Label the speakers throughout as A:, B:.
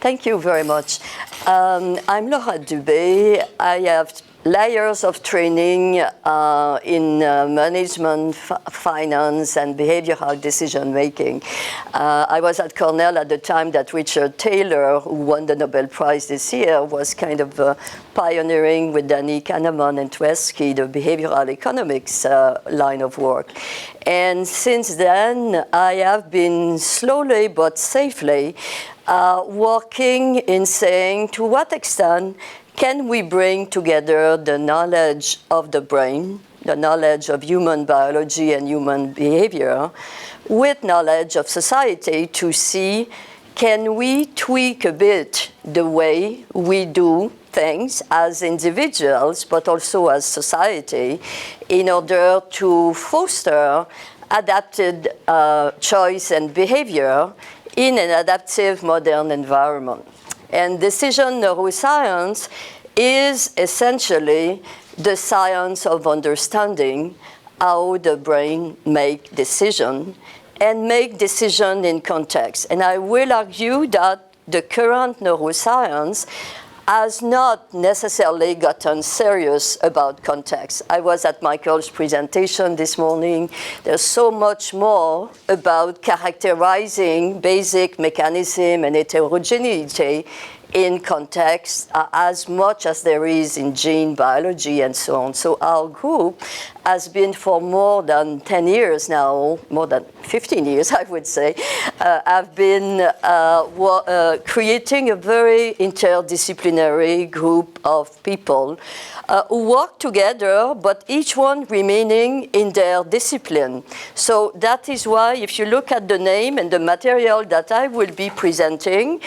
A: Thank you very much. I'm Laurette Dubé. I have layers of training in management, finance, and behavioral decision-making. I was at Cornell at the time that Richard Taylor, who won the Nobel Prize this year, was kind of pioneering with Kahneman and Tversky the behavioral economics line of work. And since then, I have been slowly but safely working in saying to what extent can we bring together the knowledge of the brain, the knowledge of human biology and human behavior, with knowledge of society to see, can we tweak a bit the way we do things as individuals, but also as society, in order to foster adapted choice and behavior in an adaptive modern environment. And decision neuroscience is essentially the science of understanding how the brain makes decisions and make decisions in context. And I will argue that the current neuroscience has not necessarily gotten serious about context. I was at Michael's presentation this morning. There's so much more about characterizing basic mechanism and heterogeneity in context as much as there is in gene biology and so on. So our group has been for more than 10 years now, more than 15 years, I would say, have been creating a very interdisciplinary group of people who work together, but each one remaining in their discipline. So that is why, if you look at the name and the material that I will be presenting,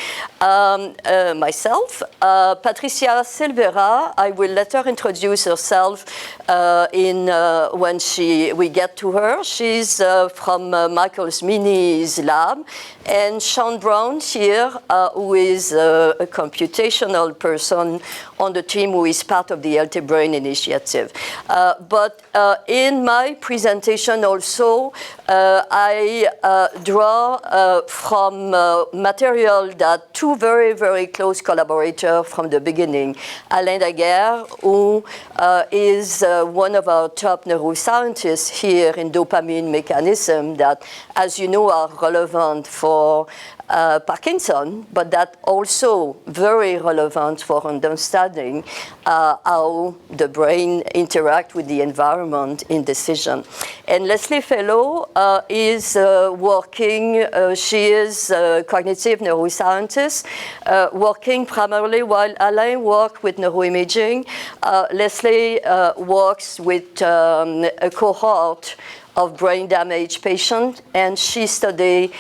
A: myself, Patricia Silveira, I will let her introduce herself when we get to her. She's from Michael's Mini's lab, and Sean Brown here, who is a computational person on the team who is part of the Healthy Brain Initiative. But in my presentation also, I draw from material that two very, very close collaborators from the beginning, Alain Daguerre, who is one of our top neuroscientists here in dopamine mechanism that, as you know, are relevant for Parkinson, but that also very relevant for understanding how the brain interacts with the environment in decision. And Leslie Fellow is working, she is a cognitive neuroscientist, working primarily while Alain works with neuroimaging. Leslie works with a cohort of brain damage patients, and she studied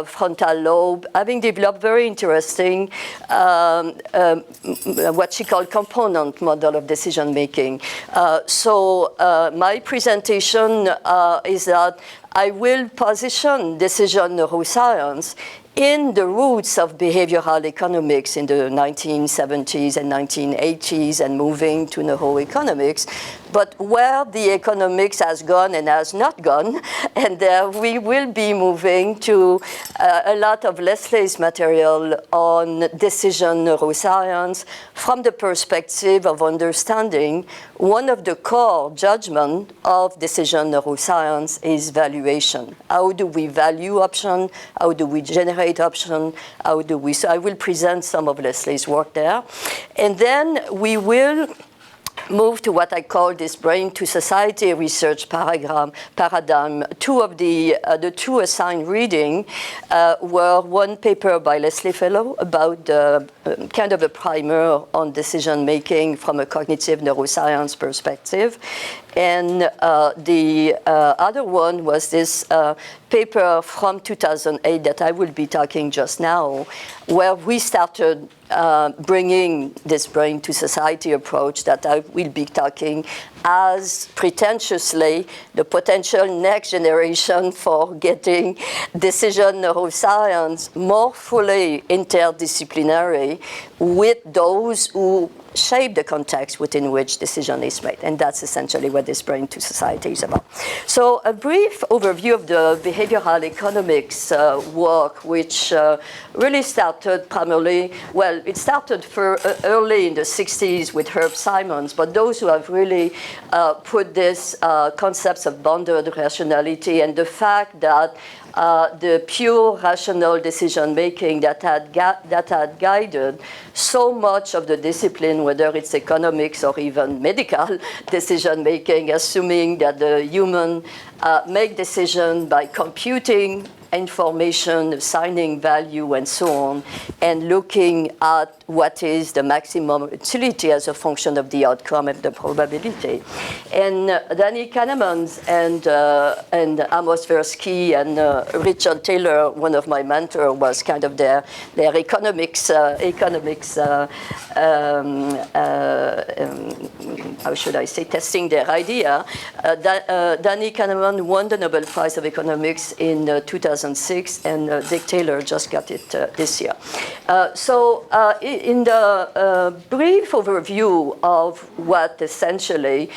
A: frontal lobe, having developed very interesting what she called component model of decision making. So my presentation is that I will position decision neuroscience in the roots of behavioral economics in the 1970s and 1980s and moving to neuroeconomics, but where the economics has gone and has not gone, and we will be moving to a lot of Leslie's material on decision neuroscience from the perspective of understanding one of the core judgments of decision neuroscience is valuation. How do we value option? How do we generate option? How do we? So I will present some of Leslie's work there. And then we will move to what I call this brain to society research paradigm. Two of the two assigned reading were one paper by Leslie Fellow about kind of a primer on decision making from a cognitive neuroscience perspective. And the other one was this paper from 2008 that I will be talking just now, where we started bringing this brain to society approach that I will be talking as pretentiously the potential next generation for getting decision neuroscience more fully interdisciplinary with those who shape the context within which decision is made. And that's essentially what this Brain to Society is about. So a brief overview of the behavioral economics work, which really started primarily, well, it started early in the 60s with Herb Simons, but those who have really put this concepts of bounded rationality and the fact that the pure rational decision-making that had guided so much of the discipline, whether it's economics or even medical decision-making, assuming that the human make decisions by computing information, assigning value, and so on, and looking at what is the maximum utility as a function of the outcome and the probability. And Danny Kahneman and Amos Tversky and Richard Taylor, one of my mentors, was kind of their economics how should I say, testing their idea. Danny Kahneman won the Nobel Prize of Economics in 2006, and Dick Taylor just got it this year. In the brief overview of what essentially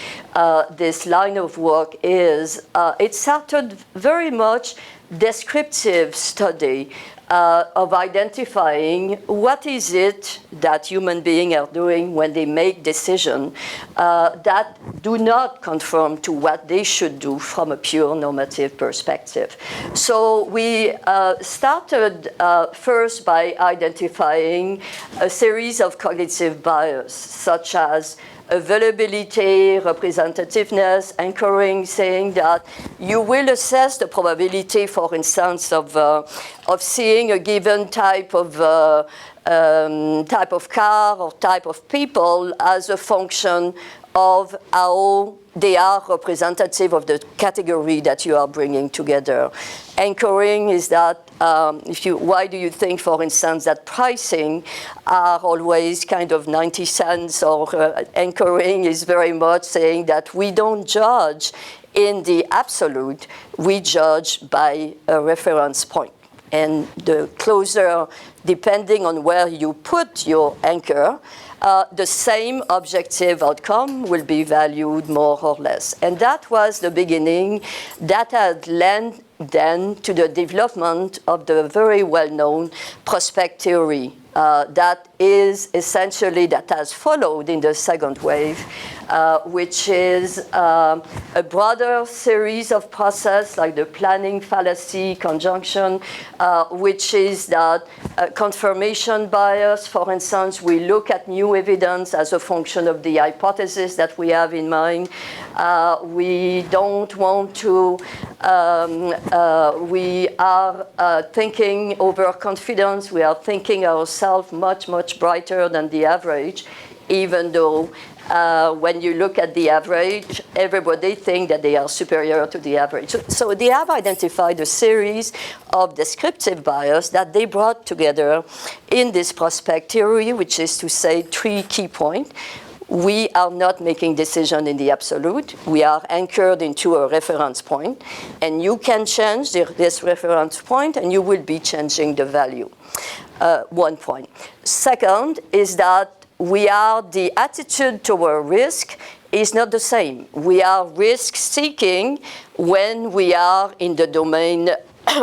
A: this line of work is, it started very much descriptive study of identifying what is it that human beings are doing when they make decisions that do not conform to what they should do from a pure normative perspective. So we started first by identifying a series of cognitive bias, such as availability, representativeness, anchoring, saying that you will assess the probability, for instance, of seeing a given type of car or type of people as a function of how they are representative of the category that you are bringing together. Anchoring is that why do you think, for instance, that pricing are always kind of 90 cents, or anchoring is very much saying that we don't judge in the absolute, we judge by a reference point. And the closer, depending on where you put your anchor, the same objective outcome will be valued more or less. And that was the beginning that had led then to the development of the very well-known prospect theory that is essentially, that has followed in the second wave, which is a broader series of process like the planning fallacy conjunction, which is that confirmation bias. For instance, we look at new evidence as a function of the hypothesis that we have in mind. We don't want to, we are thinking overconfidence. We are thinking ourselves much, much brighter than the average, even though when you look at the average, everybody thinks that they are superior to the average. So they have identified a series of descriptive bias that they brought together in this prospect theory, which is to say 3 key points. We are not making decisions in the absolute. We are anchored into a reference point, and you can change this reference point, and you will be changing the value. 1 point. Second is that the attitude toward risk is not the same. We are risk-seeking when we are in the domain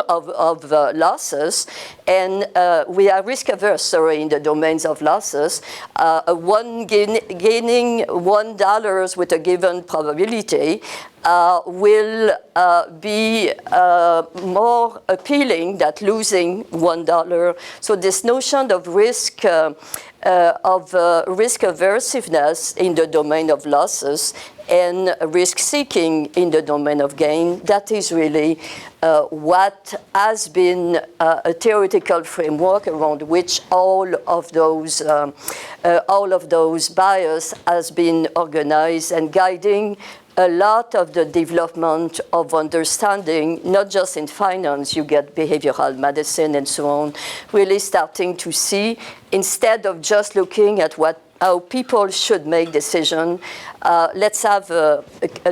A: of losses, and we are risk-averse, in the domains of losses. Gaining $1 with a given probability will be more appealing than losing $1. So this notion of risk aversiveness in the domain of losses and risk-seeking in the domain of gain, that is really what has been a theoretical framework around which all of those bias has been organized and guiding a lot of the development of understanding, not just in finance, you get behavioral medicine and so on, really starting to see, instead of just looking at what how people should make decisions. Let's have a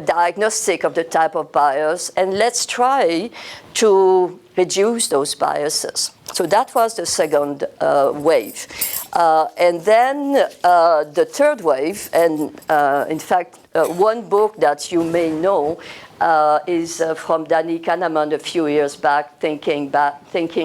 A: diagnostic of the type of bias, and let's try to reduce those biases. So that was the second wave. And then the third wave, and in fact, one book that you may know is from Kahneman a few years back, Thinking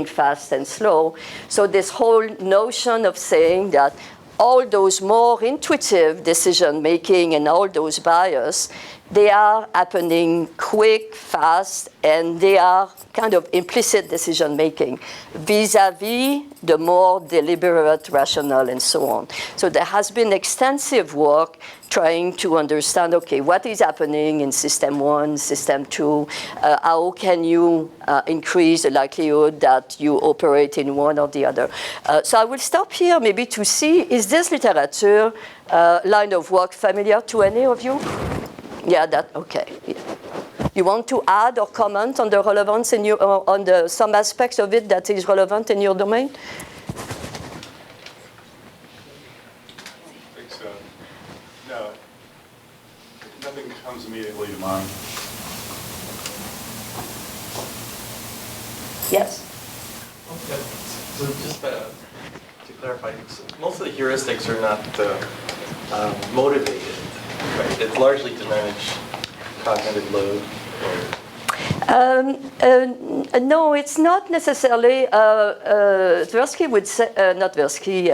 A: Fast and Slow. So this whole notion of saying that all those more intuitive decision-making and all those bias, they are happening quick, fast, and they are kind of implicit decision-making vis-a-vis the more deliberate, rational, and so on. So there has been extensive work trying to understand, okay, what is happening in system 1, system 2, how can you increase the likelihood that you operate in one or the other. So I will stop here maybe to see, is this literature line of work familiar to any of you? Yeah, okay. You want to add or comment on the relevance in your, on the some aspects of it that is relevant in your domain?
B: I think so. No, nothing comes immediately to mind.
A: Yes.
C: Okay. So just to clarify, most of the heuristics are not motivated, right? It's largely to manage cognitive load.
A: No, it's not necessarily. Tversky would say, not Tversky,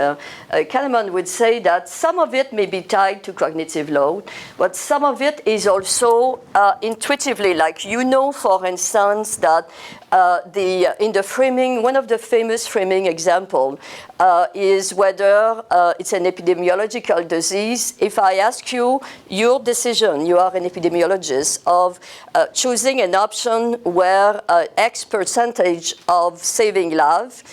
A: Kahneman would say that some of it may be tied to cognitive load, but some of it is also intuitively, like you know, for instance, that in the framing, one of the famous framing example is whether it's an epidemiological disease. If I ask you your decision, you are an epidemiologist, of choosing an option where X percentage of saving life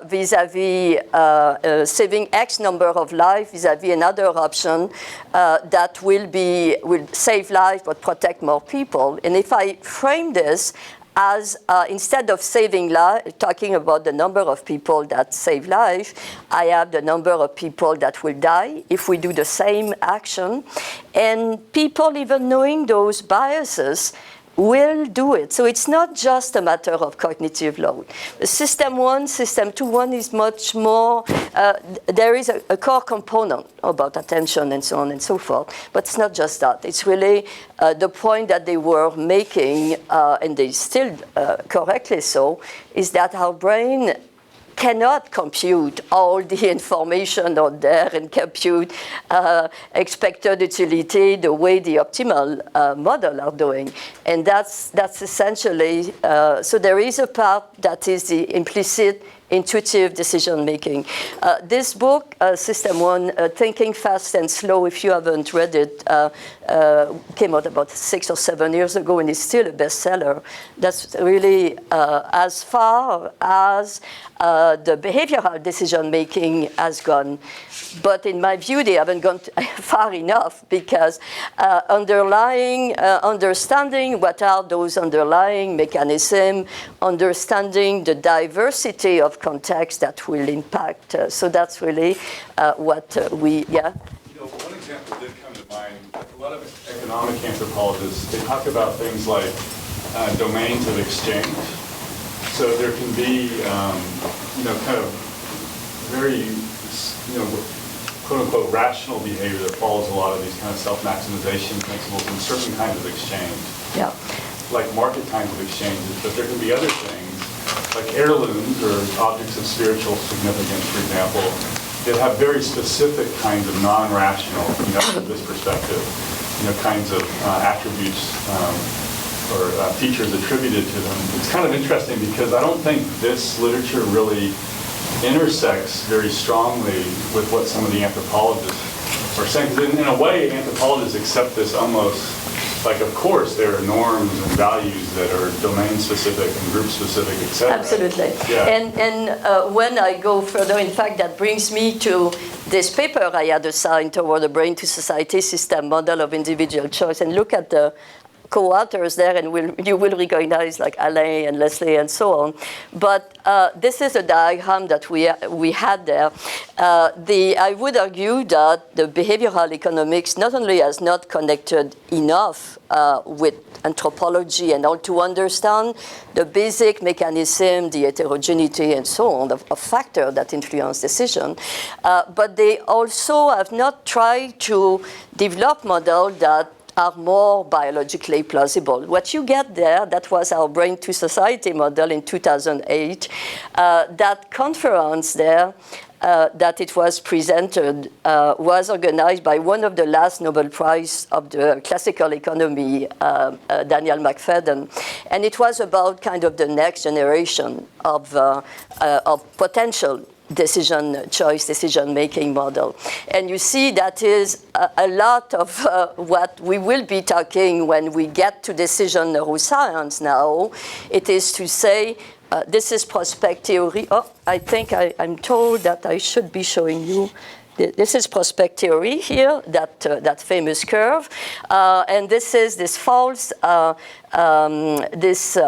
A: vis-a-vis saving X number of life vis-a-vis another option that will save life but protect more people. And if I frame this as instead of saving life, talking about the number of people that save life, I have the number of people that will die if we do the same action. And people, even knowing those biases, will do it. So it's not just a matter of cognitive load. System 1, system 2, 1 is much more, there is a core component about attention and so on and so forth, but it's not just that. It's really the point that they were making, and they still correctly so, is that our brain cannot compute all the information out there and compute expected utility the way the optimal model are doing. And that's essentially, so there is a part that is the implicit intuitive decision making. This book, System 1, Thinking Fast and Slow, if you haven't read it, came out about 6 or 7 years ago and is still a bestseller. That's really as far as the behavioral decision making has gone. But in my view, they haven't gone far enough because understanding what are those underlying mechanisms, understanding the diversity of context that will impact. So that's really what we, yeah?
B: You know, one example did come to mind. A lot of economic anthropologists, they talk about things like domains of exchange. So there can be, you know, kind of very, you know, quote-unquote rational behavior that follows a lot of these kind of self-maximization principles in certain kinds of exchange. Yeah. Like market kinds of exchanges, but there can be other things, like heirlooms or objects of spiritual significance, for example, that have very specific kinds of non-rational, you know, from this perspective, you know, kinds of attributes or features attributed to them. It's kind of interesting because I don't think this literature really intersects very strongly with what some of the anthropologists are saying. Because in a way, anthropologists accept this almost like, of course, there are norms and values that are domain-specific and group-specific, et cetera.
A: Absolutely. Yeah. And when I go further, in fact, that brings me to this paper I had assigned toward the brain to society system model of individual choice. And look at the co-authors there, and you will recognize like Alain and Leslie and so on. But this is a diagram that we had there. I would argue that the behavioral economics not only has not connected enough with anthropology and all to understand the basic mechanism, the heterogeneity and so on, of factors that influence decision, but they also have not tried to develop models that are more biologically plausible. What you get there, that was our Brain to Society model in 2008. That conference there that it was presented was organized by one of the last Nobel Prize of the classical economy, Daniel McFadden. And it was about kind of the next generation of potential decision-making model. And you see that is a lot of what we will be talking when we get to decision neuroscience now. It is to say, this is prospect theory. Oh, I think I'm told that I should be showing you. This is prospect theory here, that famous curve. And this is this false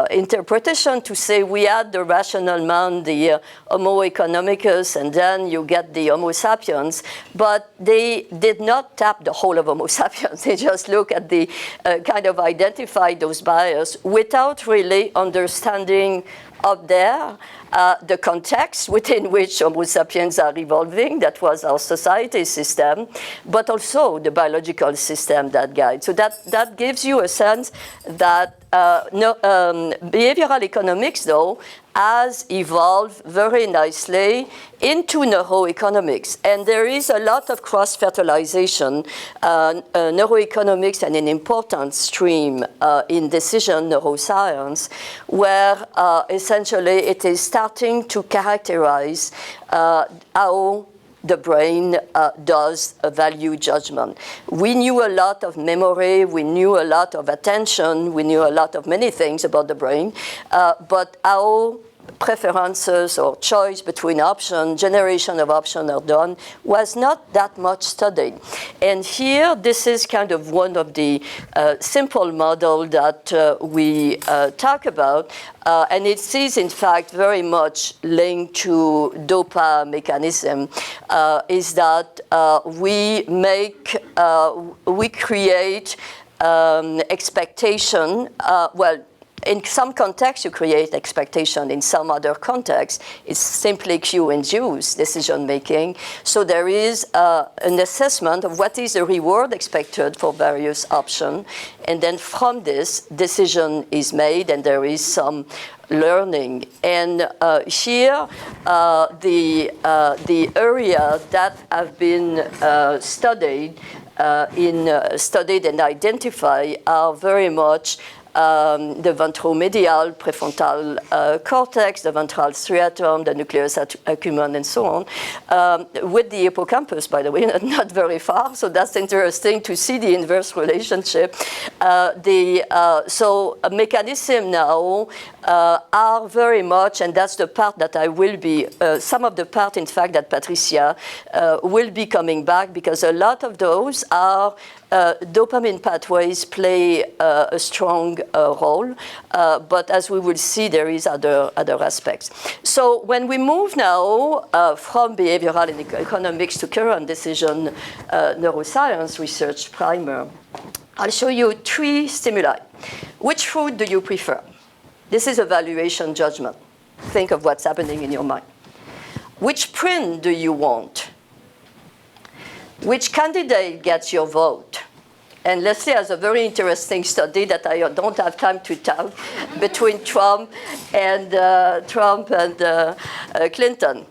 A: interpretation to say we had the rational man, the Homo economicus, and then you get the Homo sapiens. But they did not tap the whole of Homo sapiens. They just look at the kind of identify those bias without really understanding up there the context within which Homo sapiens are evolving. That was our society system, but also the biological system that guides. So that gives you a sense that behavioral economics, though, has evolved very nicely into neuroeconomics. And there is a lot of cross-fertilization, neuroeconomics and an important stream in decision neuroscience, where essentially it is starting to characterize how the brain does a value judgment. We knew a lot of memory, we knew a lot of attention, we knew a lot of many things about the brain, but how preferences or choice between options, generation of options are done, was not that much studied. And here, this is kind of one of the simple models that we talk about, and it is, in fact, very much linked to DOPA mechanism, is that we create expectation, in some contexts, you create expectation. In some other contexts, it's simply cue-induced decision-making. So there is an assessment of what is the reward expected for various options. And then from this, decision is made, and there is some learning. And here, the area that have been studied and identified are very much the ventromedial prefrontal cortex, the ventral striatum, the nucleus accumbens, and so on, with the hippocampus, by the way, not very far. So that's interesting to see the inverse relationship. So a mechanism now are very much, and that's the part that I will be, some of the part, in fact, that Patricia will be coming back, because a lot of those are dopamine pathways play a strong role, but as we will see, there is other aspects. So when we move now from behavioral and economics to current decision neuroscience research primer, I'll show you 3 stimuli. Which food do you prefer? This is a valuation judgment. Think of what's happening in your mind. Which print do you want? Which candidate gets your vote? And Leslie has a very interesting study that I don't have time to tell between Trump and Clinton.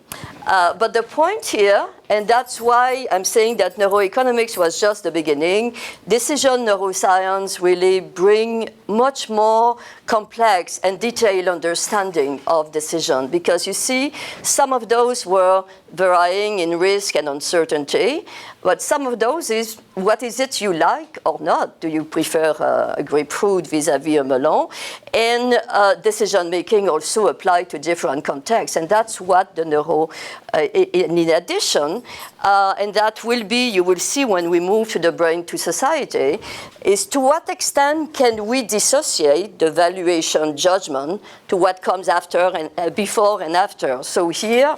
A: But the point here, and that's why I'm saying that neuroeconomics was just the beginning, decision neuroscience really bring much more complex and detailed understanding of decision, because you see some of those were varying in risk and uncertainty, but some of those is what is it you like or not? Do you prefer a grapefruit vis-a-vis a melon? And decision making also apply to different contexts, and that's what the neuro, in addition, question, and that will be, you will see when we move to the brain to society, is to what extent can we dissociate the valuation judgment to what comes after and before and after. So here,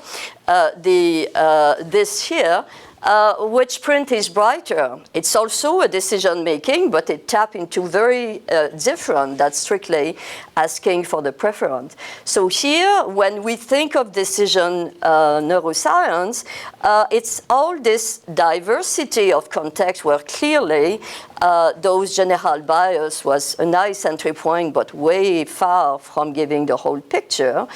A: this here, which print is brighter? It's also a decision making, but it taps into very different, that's strictly asking for the preference. So here, when we think of decision neuroscience, it's all this diversity of context where clearly those general bias was a nice entry point, but way far from giving the whole picture.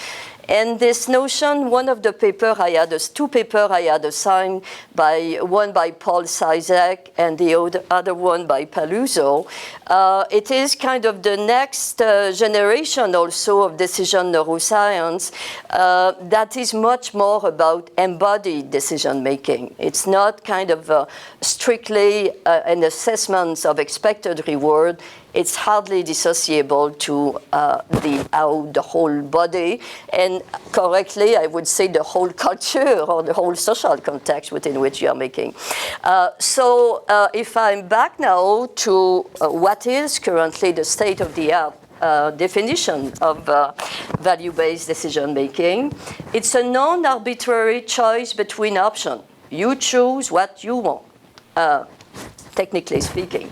A: And this notion, one of the paper I had, two papers I had assigned, one by Paul Cizek and the other one by Paluzzo. It is kind of the next generation also of decision neuroscience that is much more about embodied decision making. It's not kind of strictly an assessment of expected reward. It's hardly dissociable to the whole body, and correctly, I would say the whole culture or the whole social context within which you are making. So if I'm back now to what is currently the state-of-the-art definition of value-based decision-making, it's a non-arbitrary choice between options. You choose what you want. Technically speaking.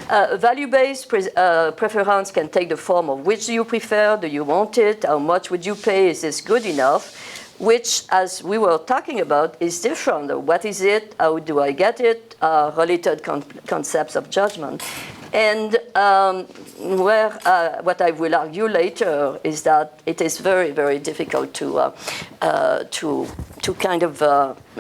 A: Value-based preference can take the form of which do you prefer, do you want it, how much would you pay, is this good enough, which, as we were talking about, is different. What is it, how do I get it, related concepts of judgment. And what I will argue later is that it is very, very difficult to kind of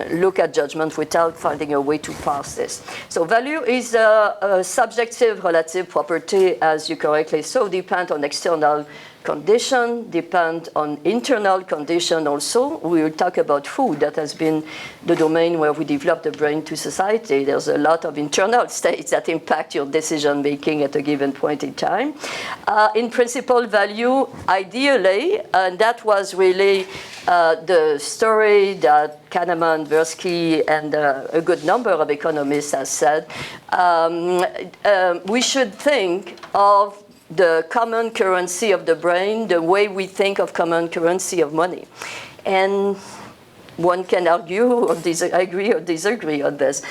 A: look at judgment without finding a way to parse this. So value is a subjective relative property, as you correctly saw, depend on external condition, depend on internal condition also. We will talk about food. That has been the domain where we developed the brain to society. There's a lot of internal states that impact your decision making at a given point in time. In principle, value, ideally, and that was really the story that Kahneman, Tversky, and a good number of economists have said, we should think of the common currency of the brain the way we think of common currency of money. And one can argue or agree or disagree on this.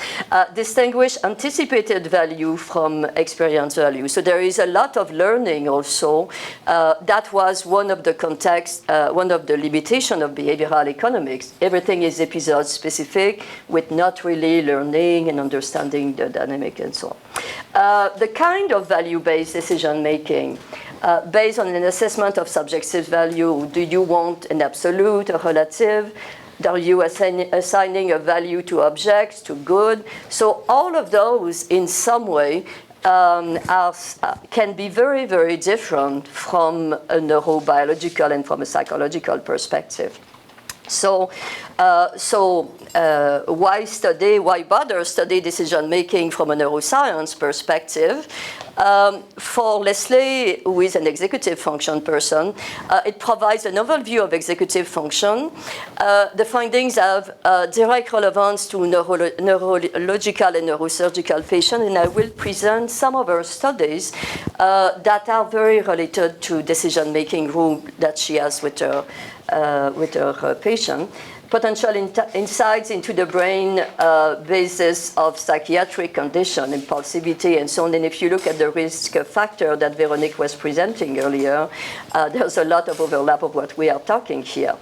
A: Distinguish anticipated value from experience value. So there is a lot of learning also. That was one of the contexts, one of the limitations of behavioral economics. Everything is episode specific with not really learning and understanding the dynamic and so on. The kind of value-based decision making based on an assessment of subjective value. Do you want an absolute or relative? Are you assigning a value to objects, to good? So all of those, in some way, can be very, very different from a neurobiological and from a psychological perspective. So why bother study decision making from a neuroscience perspective? For Leslie, who is an executive function person, it provides an overview of executive function. The findings have direct relevance to neurological and neurosurgical patients, and I will present some of her studies that are very related to decision-making room that she has with her patient. Potential insights into the brain basis of psychiatric condition, impulsivity, and so on. And if you look at the risk factor that Veronique was presenting earlier, there's a lot of overlap of what we are talking here.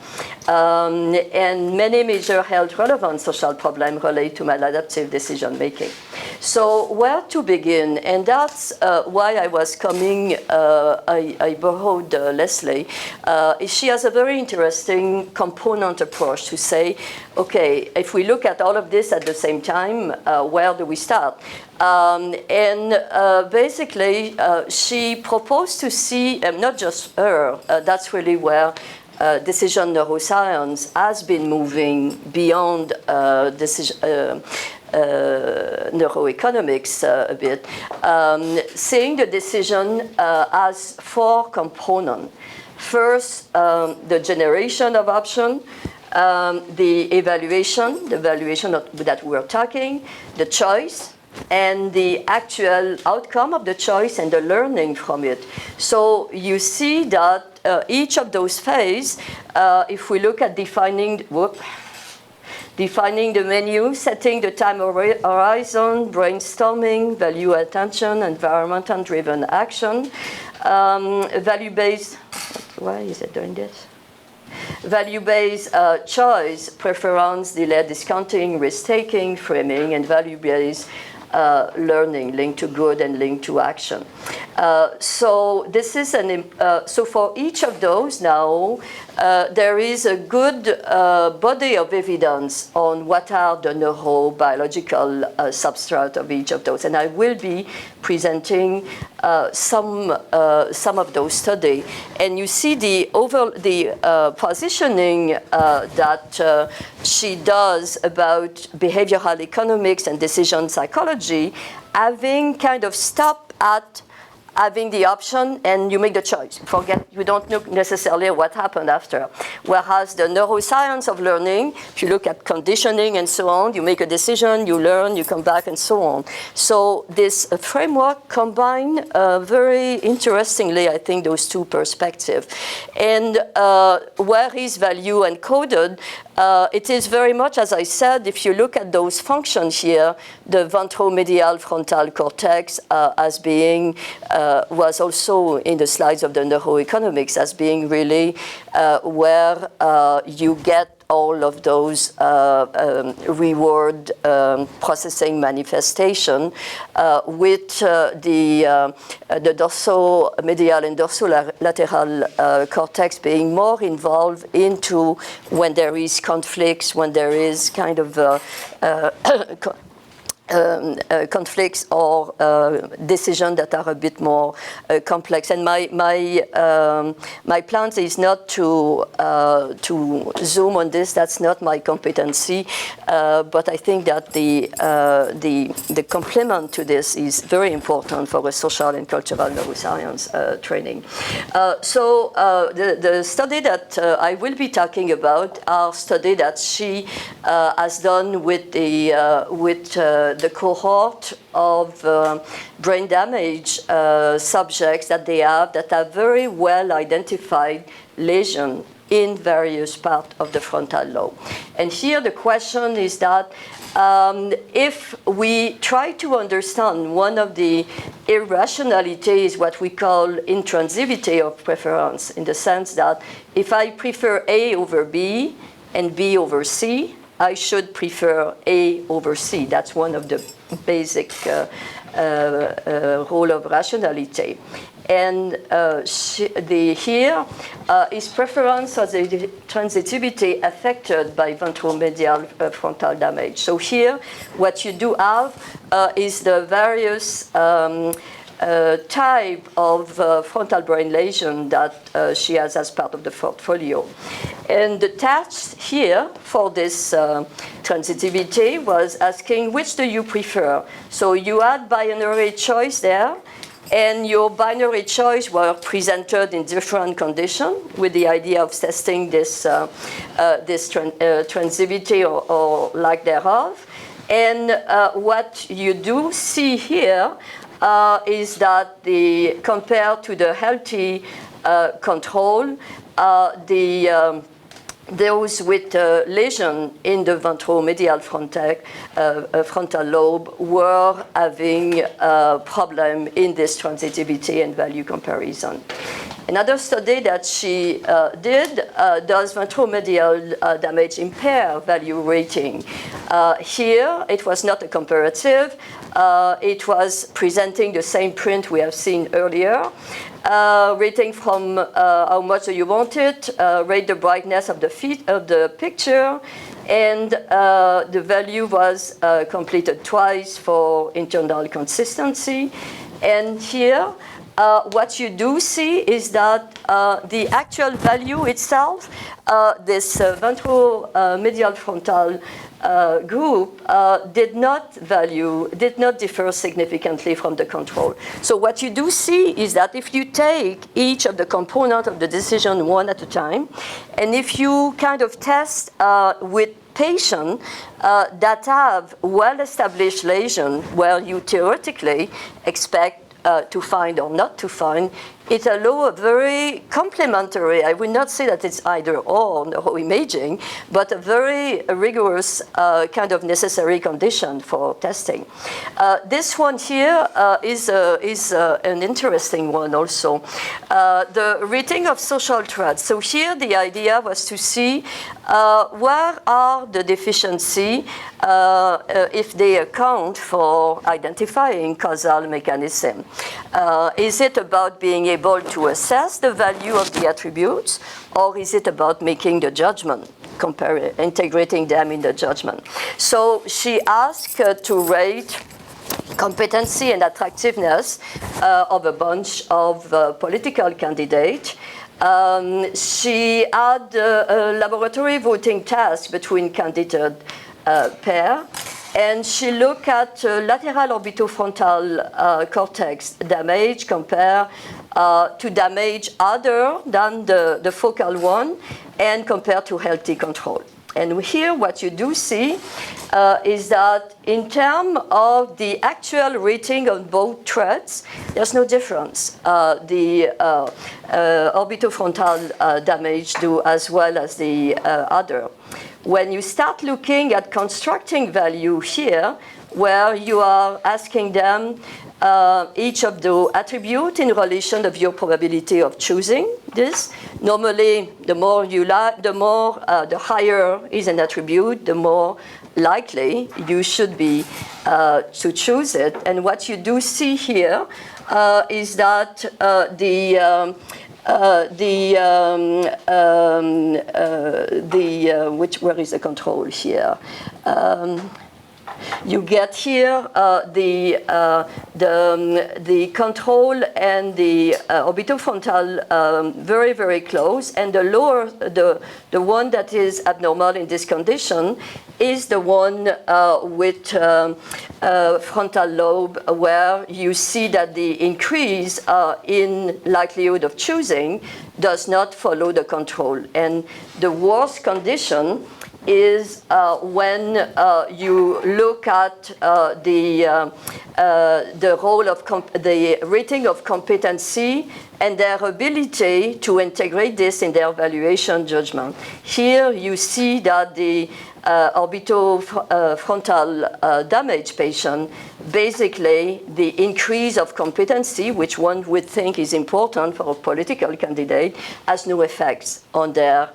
A: And many major health relevant social problems relate to maladaptive decision making. So where to begin? And that's why I was coming, I borrowed Leslie. She has a very interesting component approach to say, okay, if we look at all of this at the same time, where do we start? Basically, she proposed to see, not just her, that's really where decision neuroscience has been moving beyond neuroeconomics a bit, seeing the decision as 4 components. First, the generation of option. the evaluation, that we're talking, the choice, and the actual outcome of the choice and the learning from it. So you see that each of those phases, if we look at defining the menu, setting the time horizon, brainstorming, value attention, environmental-driven action, value-based, why is it doing this? Value-based choice, preference, delayed discounting, risk-taking, framing, and value-based learning linked to good and linked to action. So this is so for each of those now, there is a good body of evidence on what are the neurobiological substrate of each of those, and I will be presenting some of those studies. And you see the positioning that she does about behavioral economics and decision psychology, having kind of stopped at having the option and you make the choice. You don't know necessarily what happened after. Whereas the neuroscience of learning, if you look at conditioning and so on, you make a decision, you learn, you come back, and so on. So this framework combines very interestingly, I think, those two perspectives. And where is value encoded? It is very much, as I said, if you look at those functions here, the ventromedial frontal cortex as being, was also in the slides of the neuroeconomics as being really where you get all of those reward processing manifestation with the dorsomedial and dorsolateral cortex being more involved into when there is conflicts, when there is kind of conflicts or decisions that are a bit more complex. And my plan is not to zoom on this. That's not my competency. But I think that the complement to this is very important for a social and cultural neuroscience training. So the study that I will be talking about are study that she has done with the cohort of brain damage subjects that they have that are very well identified lesions in various parts of the frontal lobe. And here the question is that if we try to understand one of the irrationalities, what we call intransivity of preference, in the sense that if I prefer A over B and B over C, I should prefer A over C. That's one of the basic rule of rationality. And here is preference of the transitivity affected by ventromedial frontal damage. So here, what you do have is the various type of frontal brain lesion that she has as part of the portfolio. And the task here for this transitivity was asking, which do you prefer? So you had binary choice there, and your binary choice were presented in different conditions with the idea of testing this transitivity or lack thereof. And what you do see here is that compared to the healthy control, those with lesion in the ventromedial frontal lobe were having a problem in this transitivity and value comparison. Another study that she did, does ventromedial damage impair value rating? Here, it was not a comparative. It was presenting the same print we have seen earlier. Rating from how much do you want it, rate the brightness of the picture, and the value was completed twice for internal consistency. And here, what you do see is that the actual value itself, this ventral medial frontal group did not differ significantly from the control. So what you do see is that if you take each of the components of the decision one at a time, and if you kind of test with patients that have well-established lesions where you theoretically expect to find or not to find, it allows a very complementary, I would not say that it's either or neuroimaging, but a very rigorous kind of necessary condition for testing. This one here is an interesting one also. The rating of social traits. So here the idea was to see where are the deficiencies if they account for identifying causal mechanism. Is it about being able to assess the value of the attributes, or is it about making the judgment, integrating them in the judgment? So she asked to rate competency and attractiveness of a bunch of political candidates. She had a laboratory voting task between candidate pair, and she looked at lateral orbitofrontal cortex damage compared to damage other than the focal one and compared to healthy control. And here what you do see is that in terms of the actual rating on both traits, there's no difference. The orbitofrontal damage do as well as the other. When you start looking at constructing value here, where you are asking them each of the attributes in relation of your probability of choosing this. Normally, the more you like, the higher is an attribute, the more likely you should be to choose it. And what you do see here is that where is the control here? You get here the control and the orbitofrontal very, very close, and the lower, the one that is abnormal in this condition is the one with frontal lobe, where you see that the increase in likelihood of choosing does not follow the control. And the worst condition is when you look at the role of the rating of competency and their ability to integrate this in their evaluation judgment. Here you see that the orbitofrontal damage patient, basically the increase of competency, which one would think is important for a political candidate, has no effects on their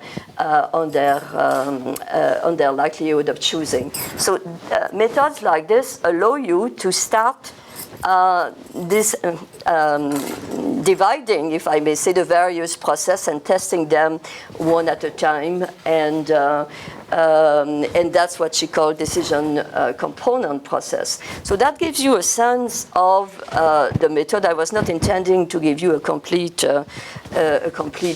A: likelihood of choosing. So methods like this allow you to start this dividing, if I may say, the various processes and testing them one at a time, and that's what she called decision component process. So that gives you a sense of the method. I was not intending to give you a complete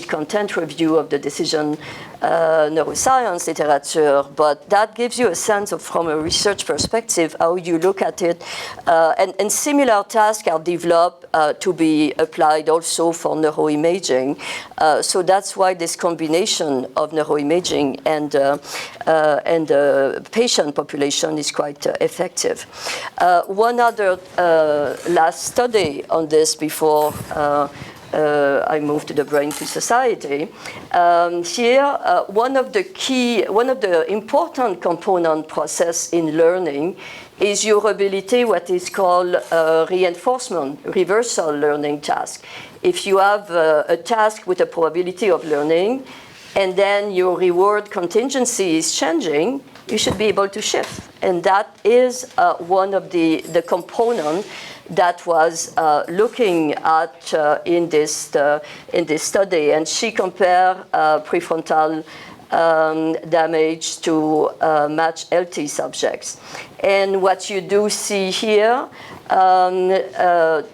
A: content review of the decision neuroscience literature, but that gives you a sense of, from a research perspective, how you look at it. And similar tasks are developed to be applied also for neuroimaging. So that's why this combination of neuroimaging and patient population is quite effective. One other last study on this before I moved to the brain to society. Here, one of the important component process in learning is your ability, what is called reinforcement, reversal learning task. If you have a task with a probability of learning, and then your reward contingency is changing, you should be able to shift. And that is one of the components that was looking at in this study. And she compared prefrontal damage to match healthy subjects. And what you do see here, that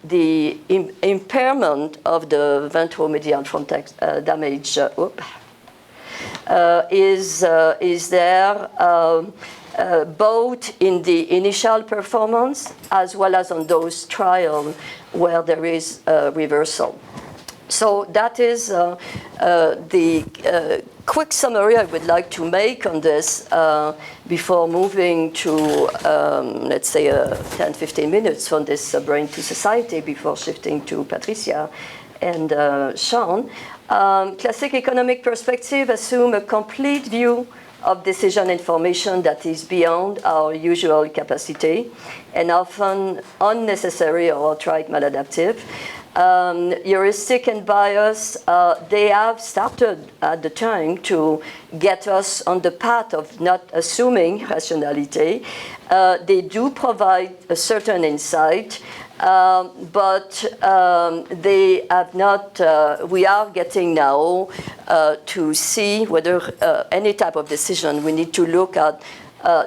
A: the impairment of the ventromedial frontal damage is there both in the initial performance as well as on those trials where there is a reversal. So that is the quick summary I would like to make on this before moving to, let's say, 10-15 minutes from this brain to society before shifting to Patricia and Sean. Classic economic perspective assume a complete view of decision information that is beyond our usual capacity and often unnecessary or outright maladaptive. Heuristic and bias, they have started at the time to get us on the path of not assuming rationality. They do provide a certain insight, but they have not, we are getting now to see whether any type of decision we need to look at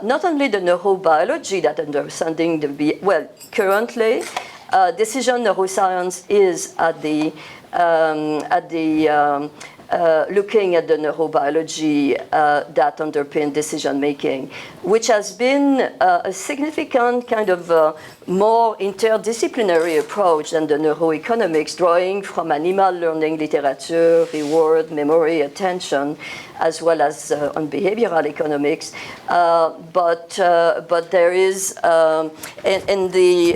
A: not only the neurobiology that understanding the, well, currently, decision neuroscience is at the looking at the neurobiology that underpin decision making, which has been a significant kind of more interdisciplinary approach than the neuroeconomics, drawing from animal learning literature, reward, memory, attention, as well as on behavioral economics. But there is, and the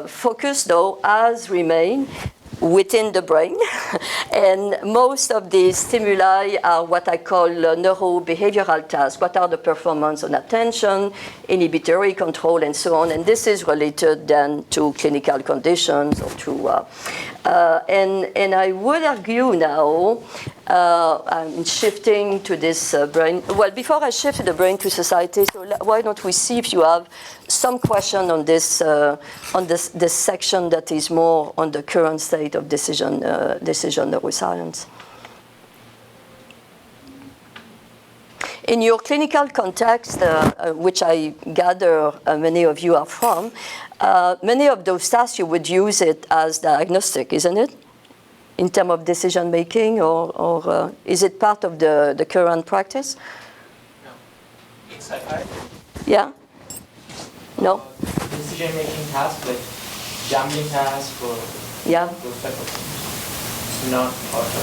A: focus though has remained within the brain, and most of the stimuli are what I call neurobehavioral tasks. What are the performance on attention, inhibitory control, and so on. And this is related then to clinical conditions or to, and I would argue now, I'm shifting to this brain. Well, before I shift to the brain to society, so why don't we see if you have some question on this section that is more on the current state of decision neuroscience. In your clinical context, which I gather many of you are from, many of those tasks you would use it as diagnostic, isn't it? In terms of decision making, or is it part of the current practice?
D: No. In psychiatry?
A: Yeah? No?
D: Decision making tasks like gambling tasks or those type of things. It's not part of the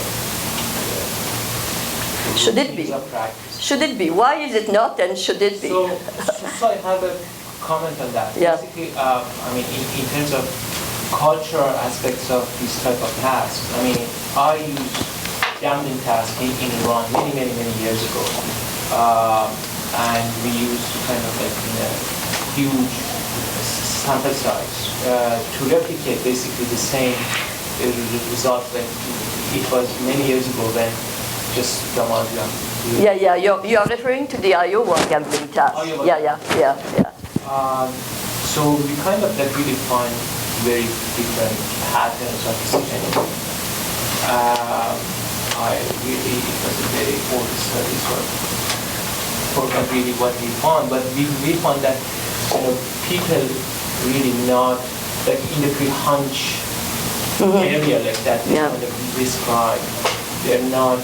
A: should it be?
D: Of practice.
A: Should it be? Why is it not, and should it be?
D: So I have a comment on that.
A: Yeah.
D: Basically, I mean, in terms of cultural aspects of this type of task, I mean, I used gambling tasks in Iran many years ago. And we used kind of like in a huge sample size to replicate basically the same results that it was many years ago when just the modular.
A: Yeah, you're referring to the Iowa gambling task.
D: Iowa.
A: Yeah.
D: So we kind of like really find very different patterns of decisioning. It was a very old study, so forgot really what we found, but we found that people really not like in the pre-hunch area like that they kind of describe, they're not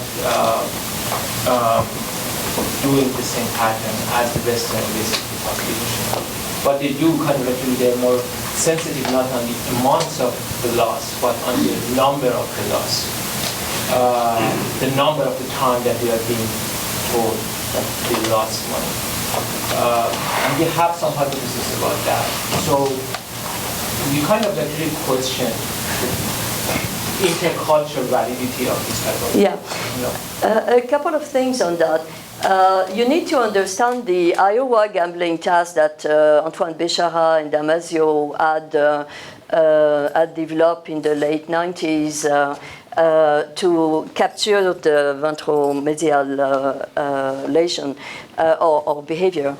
D: doing the same pattern as the Western basically population. But they do kind of actually they're more sensitive not on the amounts of the loss, but on the number of the loss. The number of the time that they are being told that they lost money. And we have some hypotheses about that. So we kind of actually question the intercultural validity of this type of
A: a couple of things on that. You need to understand the Iowa gambling task that Antoine Béchara and Damasio had developed in the late 90s to capture the ventromedial lesion or behavior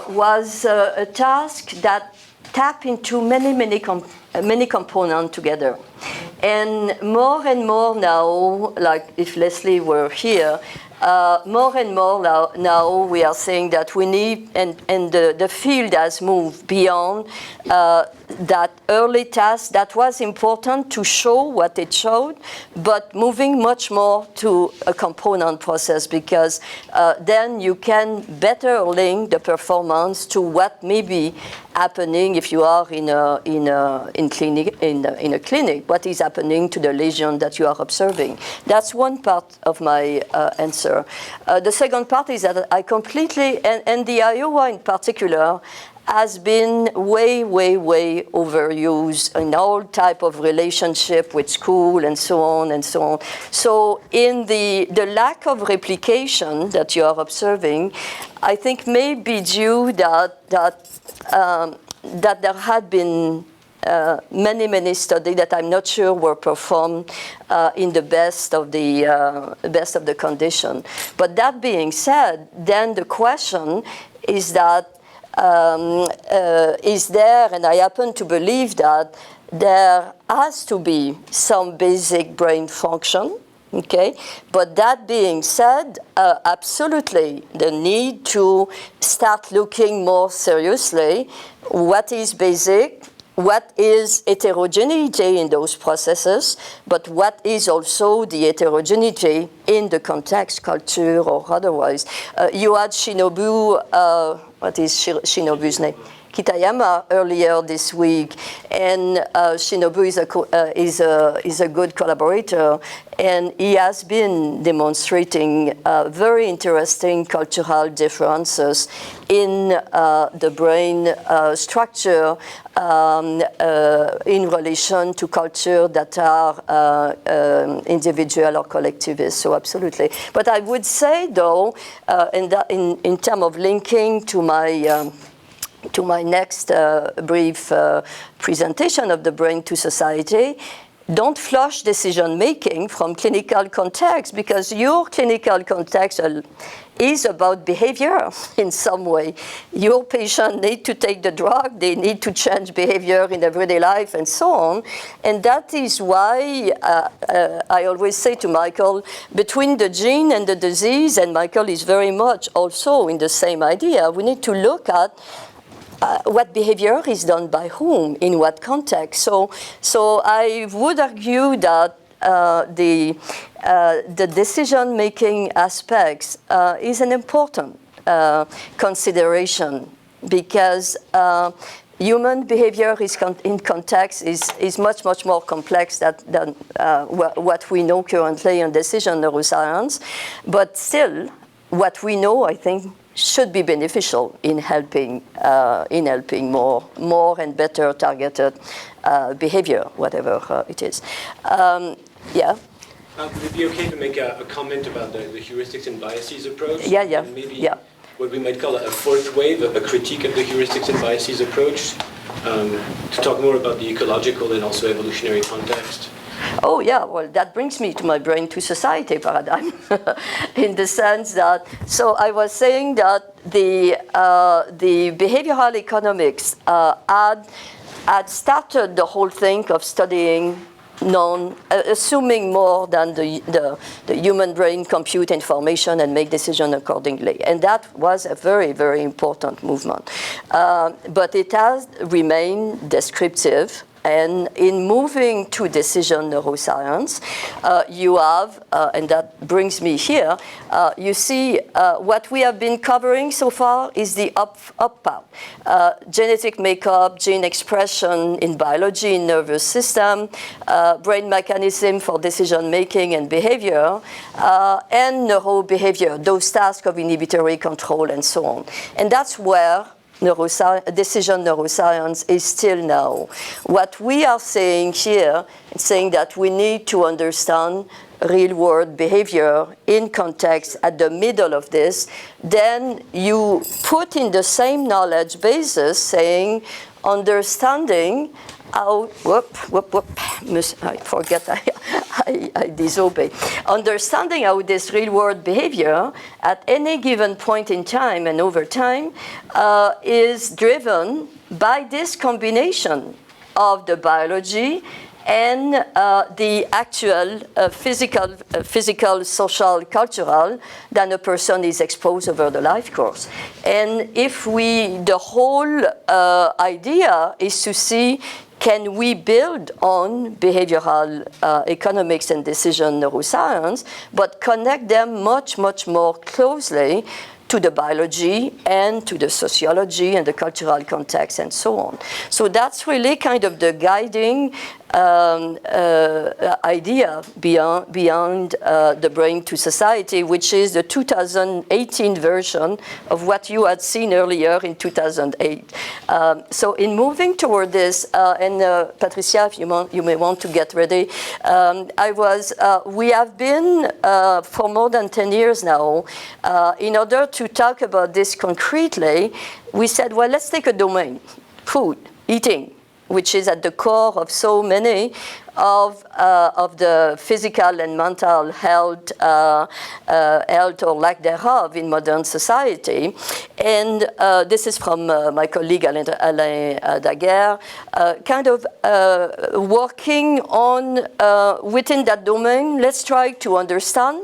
A: was a task that tapped into many components together. And more now, like if Leslie were here, more and more now we are saying that we need, and the field has moved beyond that early task that was important to show what it showed, but moving much more to a component process, because then you can better link the performance to what may be happening if you are in a clinic, what is happening to the lesion that you are observing. That's one part of my answer. The second part is that I completely, and the Iowa in particular, has been way overused in all type of relationship with school and so on and so on. So in the lack of replication that you are observing, I think may be due that there had been many studies that I'm not sure were performed in the best of the condition. But that being said, then the question is that is there, and I happen to believe that there has to be some basic brain function, okay? But that being said, absolutely the need to start looking more seriously what is basic, what is heterogeneity in those processes, but what is also the heterogeneity in the context, culture or otherwise. You had Shinobu, what is Shinobu's name? Kitayama earlier this week, and Shinobu is a good collaborator, and he has been demonstrating very interesting cultural differences in the brain structure in relation to culture that are individual or collectivist. So absolutely. But I would say though, in terms of linking to my next brief presentation of the brain to society, don't flush decision-making from clinical context, because your clinical context is about behavior in some way. Your patient need to take the drug, they need to change behavior in everyday life and so on. And that is why I always say to Michael, between the gene and the disease, and Michael is very much also in the same idea, we need to look at what behavior is done by whom, in what context. So I would argue that the decision-making aspects is an important consideration, because human behavior in context is much more complex than what we know currently in decision neuroscience. But still, what we know, I think, should be beneficial in helping more and better targeted behavior, whatever it is. Yeah.
E: Would it be okay to make a comment about the heuristics and biases approach?
A: Yeah.
E: And maybe what we might call a fourth wave, a critique of the heuristics and biases approach, to talk more about the ecological and also evolutionary context.
A: Oh yeah, well that brings me to my brain to society paradigm, in the sense that, so I was saying that the behavioral economics had started the whole thing of studying assuming more than the human brain compute information and make decisions accordingly. And that was a very important movement. But it has remained descriptive. And in moving to decision neuroscience, you have, and that brings me here, you see what we have been covering so far is the up part. Genetic makeup, gene expression in biology, in nervous system, brain mechanism for decision making and behavior, and neurobehavior, those tasks of inhibitory control and so on. And that's where decision neuroscience is still now. What we are saying here is saying that we need to understand real-world behavior in context at the middle of this. Then you put in the same knowledge basis saying understanding how, I forget, I disobey. Understanding how this real-world behavior at any given point in time and over time is driven by this combination of the biology and the actual physical, social, cultural that a person is exposed over the life course. And if the whole idea is to see, can we build on behavioral economics and decision neuroscience, but connect them much, much more closely to the biology and to the sociology and the cultural context and so on. So that's really kind of the guiding idea beyond the brain to society, which is the 2018 version of what you had seen earlier in 2008. So in moving toward this, and Patricia, if you may want to get ready, we have been for more than 10 years now, in order to talk about this concretely, we said, well, let's take a domain, food, eating, which is at the core of so many of the physical and mental health, health or lack thereof in modern society. And this is from my colleague Alain Daguerre, kind of working on, within that domain, let's try to understand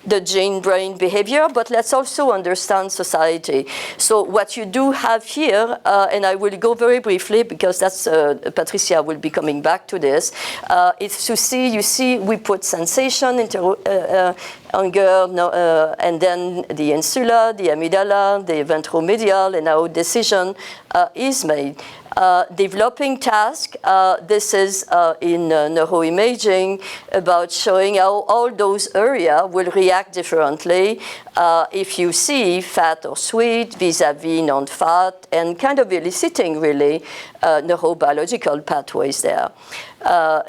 A: the gene-brain behavior, but let's also understand society. So what you do have here, and I will go very briefly because that's, Patricia will be coming back to this, it's to see, you see, we put sensation into anger, and then the insula, the amygdala, the ventromedial, and how decision is made. Developing task, this is in neuroimaging about showing how all those areas will react differently if you see fat or sweet vis-a-vis non-fat, and kind of eliciting really neurobiological pathways there.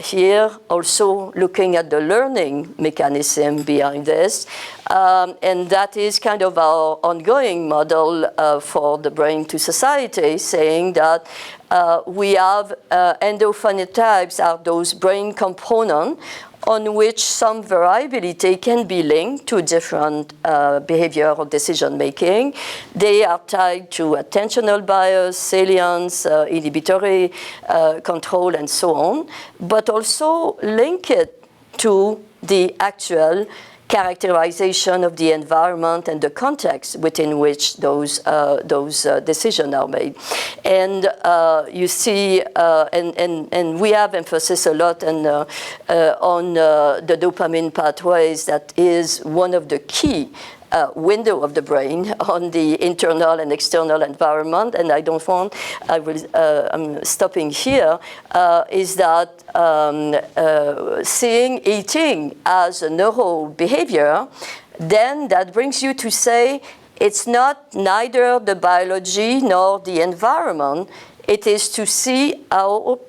A: Here also looking at the learning mechanism behind this, and that is kind of our ongoing model for the brain to society, saying that we have endophenotypes are those brain components on which some variability can be linked to different behavior or decision making. They are tied to attentional bias, salience, inhibitory control, and so on, but also link it to the actual characterization of the environment and the context within which those decisions are made. And you see, and we have emphasis a lot on the dopamine pathways. That is one of the key window of the brain on the internal and external environment. And I don't want, I'm stopping here, is that seeing eating as a neuro behavior, then that brings you to say it's not neither the biology nor the environment. It is to see how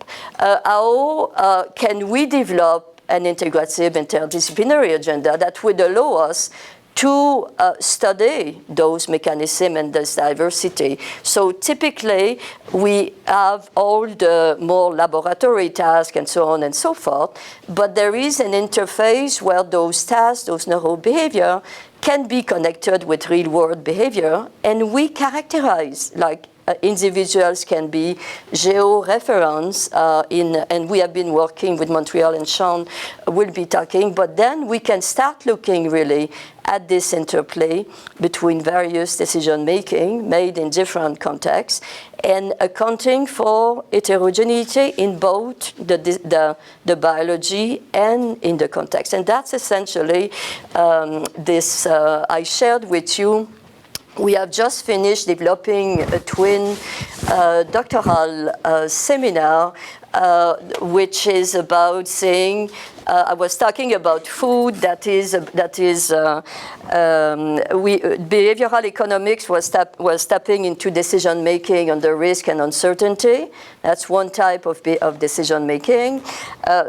A: can we develop an integrative interdisciplinary agenda that would allow us to study those mechanisms and this diversity. So typically, we have all the more laboratory tasks and so on and so forth, but there is an interface where those tasks, those neurobehavior, can be connected with real-world behavior, and we characterize, like individuals can be geo-reference and we have been working with Montreal, and Sean will be talking, but then we can start looking really at this interplay between various decision-making made in different contexts and accounting for heterogeneity in both the biology and in the context. And that's essentially this I shared with you. We have just finished developing a twin doctoral seminar, which is about saying, I was talking about food. Behavioral economics was tapping into decision making under risk and uncertainty. That's one type of decision making.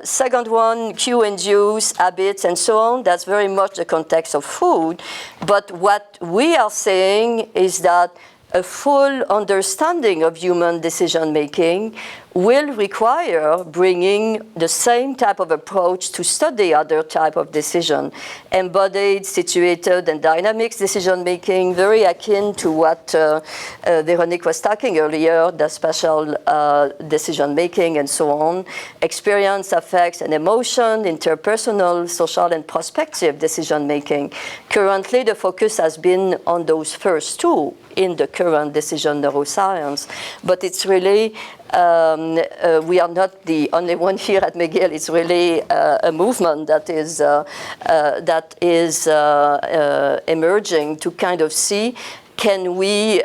A: Second one, cue and use, habits, and so on. That's very much the context of food. But what we are saying is that a full understanding of human decision making will require bringing the same type of approach to study other type of decision, embodied, situated, and dynamics decision making, very akin to what Véronique was talking earlier, the spatial decision making and so on, experience, affects, and emotion, interpersonal, social, and prospective decision making. Currently, the focus has been on those first two in the current decision neuroscience, but it's really we are not the only one here at McGill. It's really a movement that is emerging to kind of see, can we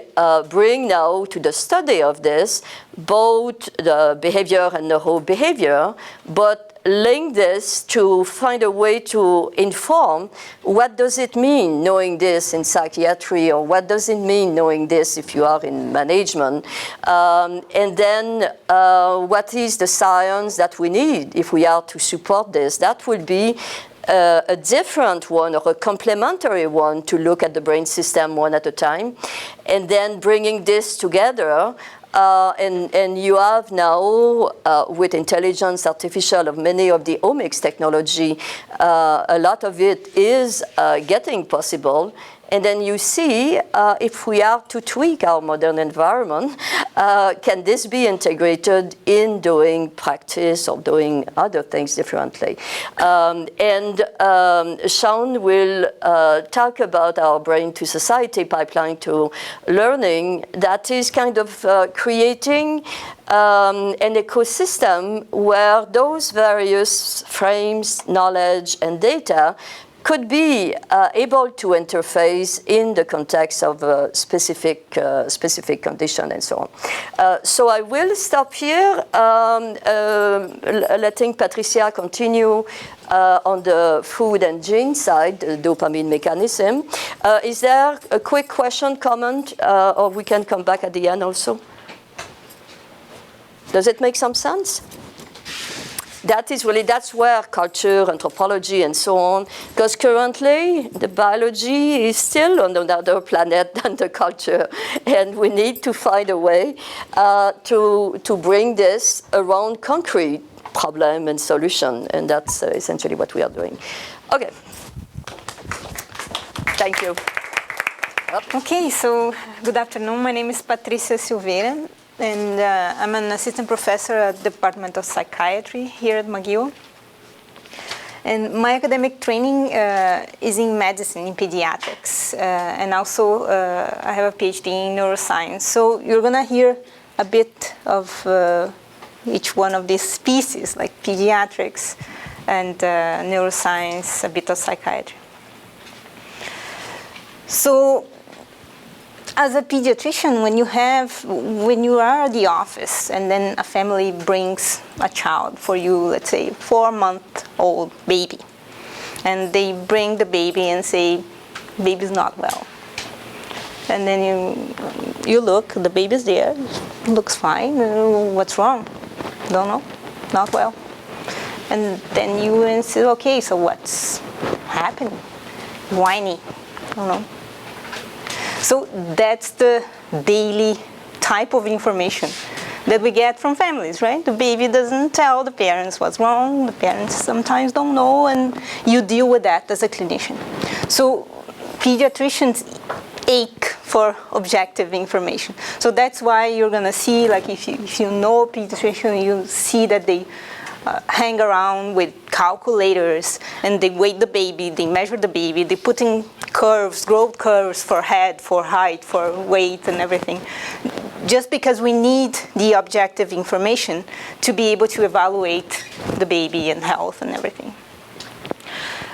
A: bring now to the study of this both the behavior and neurobehavior, but link this to find a way to inform what does it mean knowing this in psychiatry, or what does it mean knowing this if you are in management, and then what is the science that we need if we are to support this. That would be a different one or a complementary one to look at the brain system one at a time, and then bringing this together. And you have now, with intelligence artificial of many of the omics technology, a lot of it is getting possible. And then you see, if we are to tweak our modern environment, can this be integrated in doing practice or doing other things differently? And Sean will talk about our brain to society pipeline to learning that is kind of creating an ecosystem where those various frames, knowledge, and data could be able to interface in the context of a specific condition and so on. So I will stop here, letting Patricia continue on the food and gene side, the dopamine mechanism. Is there a quick question, comment, or we can come back at the end also? Does it make some sense? That's where culture, anthropology, and so on, because currently the biology is still on another planet than the culture, and we need to find a way to bring this around concrete problem and solution, and that's essentially what we are doing. Okay. Thank you.
F: Okay, so good afternoon. My name is Patricia Silveira, and I'm an assistant professor at the Department of Psychiatry here at McGill. And my academic training is in medicine, in pediatrics, and also I have a PhD in neuroscience. So you're going to hear a bit of each one of these species, like pediatrics and neuroscience, a bit of psychiatry. So as a pediatrician, when you are at the office and then a family brings a child for you, let's say 4-month-old baby, and they bring the baby and say, baby's not well. And then you look, the baby's there, looks fine, what's wrong? Don't know, not well. And then you say, okay, so what's happening? Whiny, don't know. So that's the daily type of information that we get from families, right? The baby doesn't tell the parents what's wrong, the parents sometimes don't know, and you deal with that as a clinician. So pediatricians ache for objective information. So that's why you're gonna see, like if you know a pediatrician, you see that they hang around with calculators, and they weigh the baby, they measure the baby, they put in curves, growth curves for head, for height, for weight, and everything. Just because we need the objective information to be able to evaluate the baby and health and everything.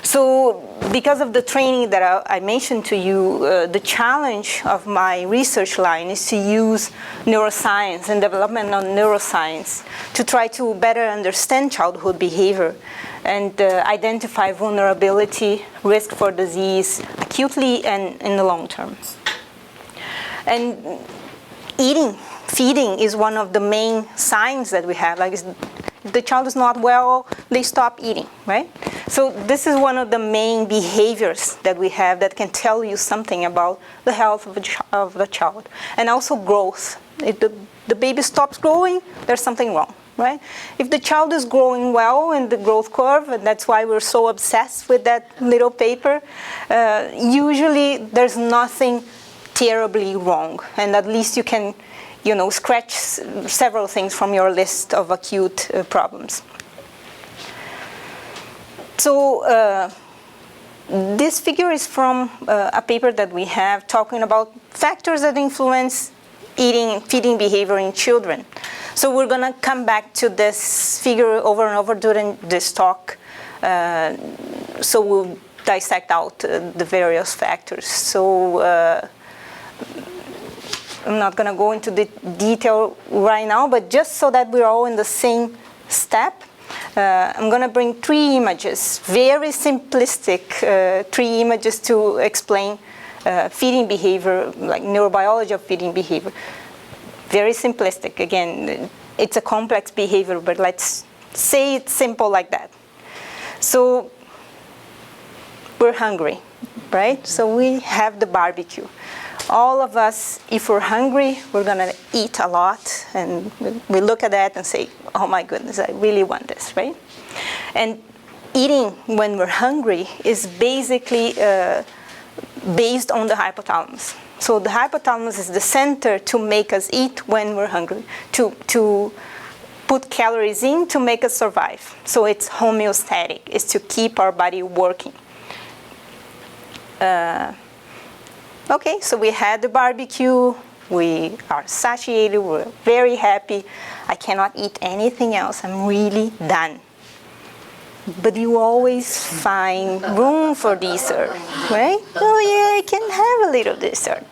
F: So because of the training that I mentioned to you, the challenge of my research line is to use neuroscience and development on neuroscience to try to better understand childhood behavior and identify vulnerability, risk for disease, acutely and in the long term. And feeding is one of the main signs that we have. Like if the child is not well, they stop eating, right? So this is one of the main behaviors that we have that can tell you something about the health of the child. And also growth. the baby stops growing, there's something wrong, right? If the child is growing well in the growth curve, and that's why we're so obsessed with that little paper, usually there's nothing terribly wrong, and at least you can, scratch several things from your list of acute problems. So this figure is from a paper that we have talking about factors that influence eating and feeding behavior in children. So we're going to come back to this figure over and over during this talk. So we'll dissect out the various factors. So I'm not going to go into the detail right now, but just so that we're all in the same step, I'm going to bring 3 images, very simplistic 3 images to explain feeding behavior, like neurobiology of feeding behavior. Very simplistic. Again, it's a complex behavior, but let's say it's simple like that. So we're hungry, right? So we have the barbecue. All of us, if we're hungry, we're going to eat a lot. And we look at that and say, oh my goodness, I really want this, right? And eating when we're hungry is basically based on the hypothalamus. So the hypothalamus is the center to make us eat when we're hungry, to put calories in to make us survive. So it's homeostatic. It's to keep our body working. Okay, so we had the barbecue, we are satiated, we're very happy. I cannot eat anything else, I'm really done. But you always find room for dessert, right? Oh yeah, I can have a little dessert.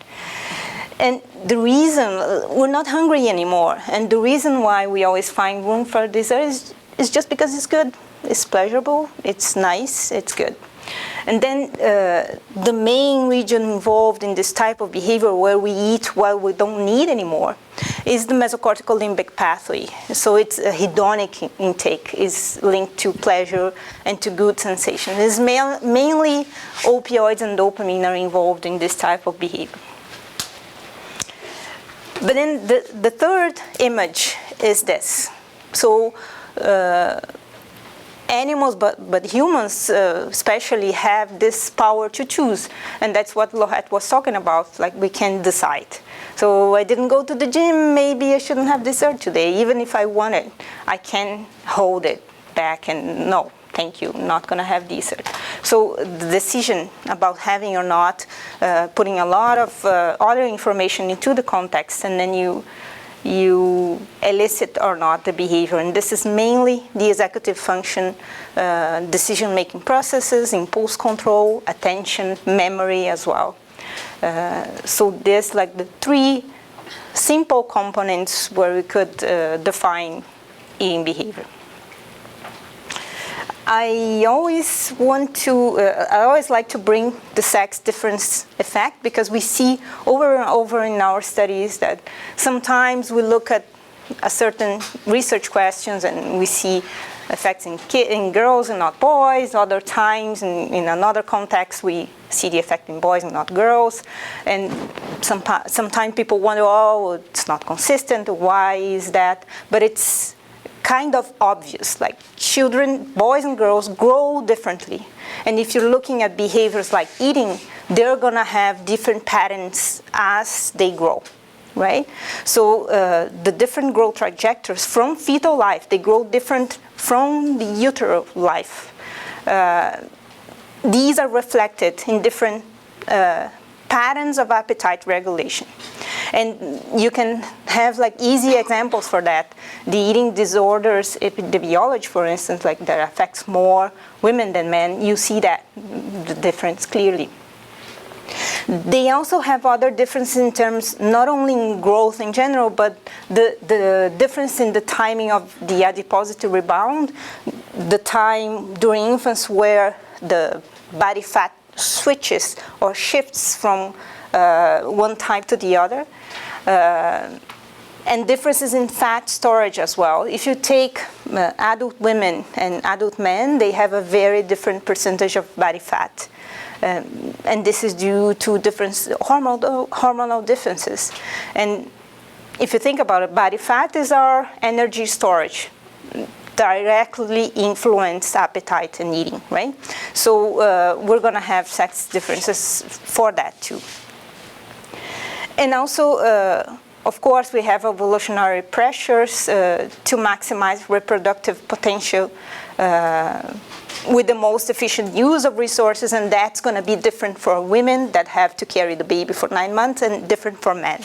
F: And the reason, we're not hungry anymore, and the reason why we always find room for dessert is just because it's good, it's pleasurable, it's nice, it's good. And then the main region involved in this type of behavior where we eat while we don't need anymore is the mesocortical limbic pathway. So it's a hedonic intake, is linked to pleasure and to good sensation. It's mainly opioids and dopamine are involved in this type of behavior. But then the third image is this. So animals, but humans especially have this power to choose. And that's what Laurette was talking about, like we can decide. So I didn't go to the gym, maybe I shouldn't have dessert today. Even if I want it, I can hold it back and no, thank you, not gonna have dessert. So the decision about having or not, putting a lot of other information into the context, and then you elicit or not the behavior. And this is mainly the executive function, decision-making processes, impulse control, attention, memory as well. So there's like the 3 simple components where we could define eating behavior. I always like to bring the sex difference effect, because we see over and over in our studies that sometimes we look at a certain research questions and we see effects in girls and not boys. Other times in another context we see the effect in boys and not girls. And sometimes people wonder, oh, it's not consistent, why is that? But it's kind of obvious, like children, boys and girls grow differently. And if you're looking at behaviors like eating, they're gonna have different patterns as they grow, right? So the different growth trajectories from fetal life, they grow different from the utero life. These are reflected in different patterns of appetite regulation. And you can have like easy examples for that. The eating disorders epidemiology, for instance, like that affects more women than men, you see that, the difference clearly. They also have other differences in terms, not only in growth in general, but the difference in the timing of the adiposity rebound, the time during infants where the body fat switches or shifts from one type to the other, and differences in fat storage as well. If you take adult women and adult men, they have a very different percentage of body fat. And this is due to different hormonal differences. And if you think about it, body fat is our energy storage, directly influence appetite and eating, right? So we're going to have sex differences for that too. And also, of course, we have evolutionary pressures to maximize reproductive potential with the most efficient use of resources, and that's going to be different for women that have to carry the baby for 9 months and different for men.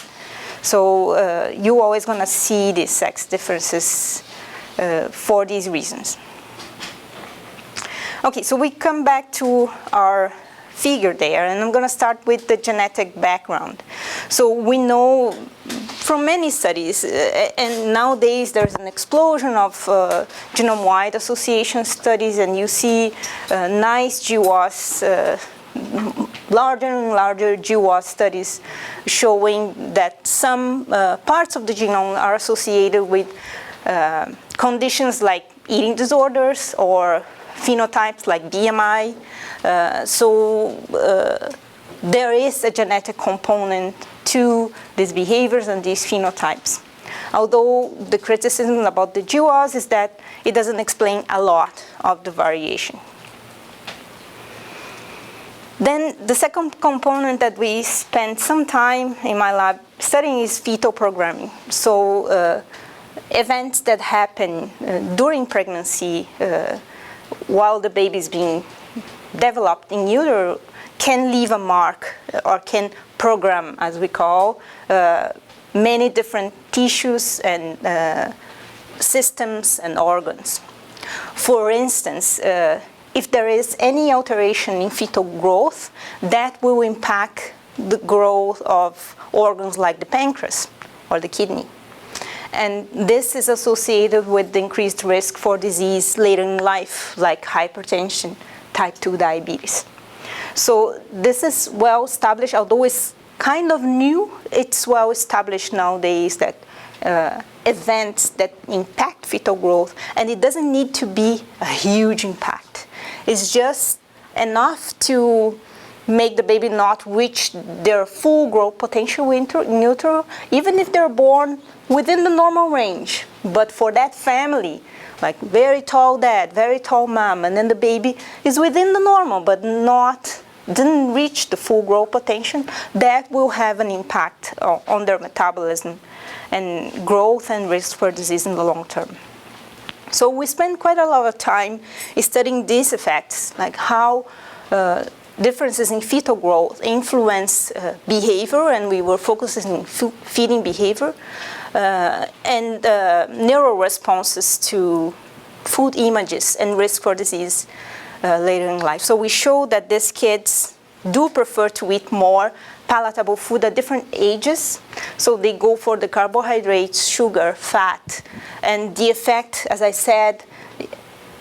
F: So you're always going to see these sex differences for these reasons. Okay, so we come back to our figure there, and I'm going to start with the genetic background. So we know from many studies, and nowadays there's an explosion of genome-wide association studies, and you see nice GWAS, larger and larger GWAS studies showing that some parts of the genome are associated with conditions like eating disorders or phenotypes like BMI. There is a genetic component to these behaviors and these phenotypes. Although the criticism about the GWAS is that it doesn't explain a lot of the variation. Then the second component that we spent some time in my lab studying is fetal programming. So events that happen during pregnancy while the baby is being developed in utero can leave a mark or can program, as we call, many different tissues and systems and organs. For instance, if there is any alteration in fetal growth, that will impact the growth of organs like the pancreas or the kidney. And this is associated with the increased risk for disease later in life, like hypertension, type 2 diabetes. So this is well established, although it's kind of new, it's well established nowadays that events that impact fetal growth, and it doesn't need to be a huge impact. It's just enough to make the baby not reach their full growth potential in utero, even if they're born within the normal range. But for that family, like very tall dad, very tall mom, and then the baby is within the normal, but didn't reach the full growth potential, that will have an impact on their metabolism and growth and risk for disease in the long term. So we spend quite a lot of time studying these effects, like how differences in fetal growth influence behavior, and we were focusing on feeding behavior, and neural responses to food images and risk for disease later in life. So we show that these kids do prefer to eat more palatable food at different ages. So they go for the carbohydrates, sugar, fat, and the effect, as I said,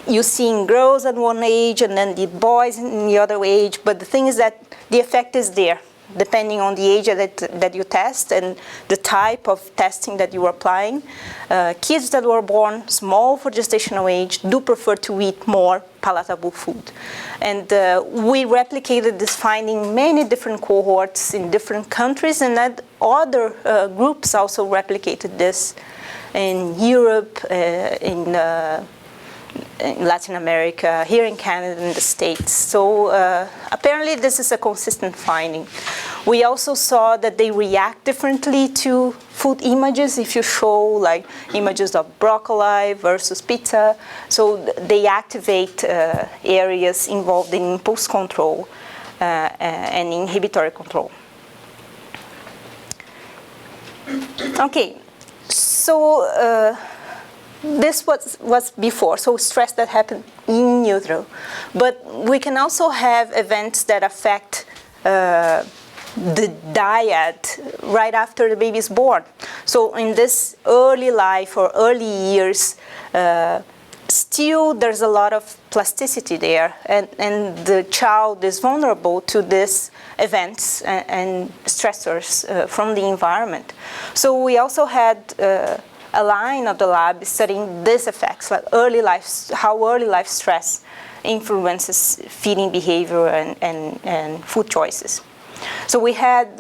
F: you see in girls at one age and then the boys in the other age, but the thing is that the effect is there, depending on the age that you test and the type of testing that you are applying. Kids that were born small for gestational age do prefer to eat more palatable food. And we replicated this finding in many different cohorts in different countries, and that other groups also replicated this in Europe, in Latin America, here in Canada, in the States. So apparently this is a consistent finding. We also saw that they react differently to food images if you show like images of broccoli versus pizza. So they activate areas involved in impulse control and inhibitory control. Okay, so this was before, so stress that happened in utero. But we can also have events that affect the diet right after the baby is born. So in this early life or early years, still there's a lot of plasticity there, and the child is vulnerable to these events and stressors from the environment. So we also had a line of the lab studying these effects, like how early life stress influences feeding behavior and food choices. So we had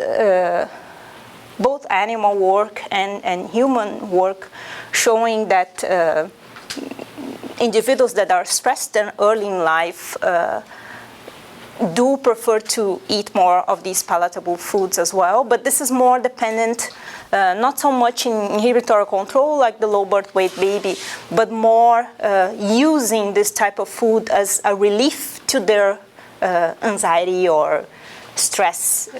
F: both animal work and human work showing that individuals that are stressed early in life do prefer to eat more of these palatable foods as well, but this is more dependent not so much in inhibitory control like the low birth weight baby, but more using this type of food as a relief to their anxiety or stress.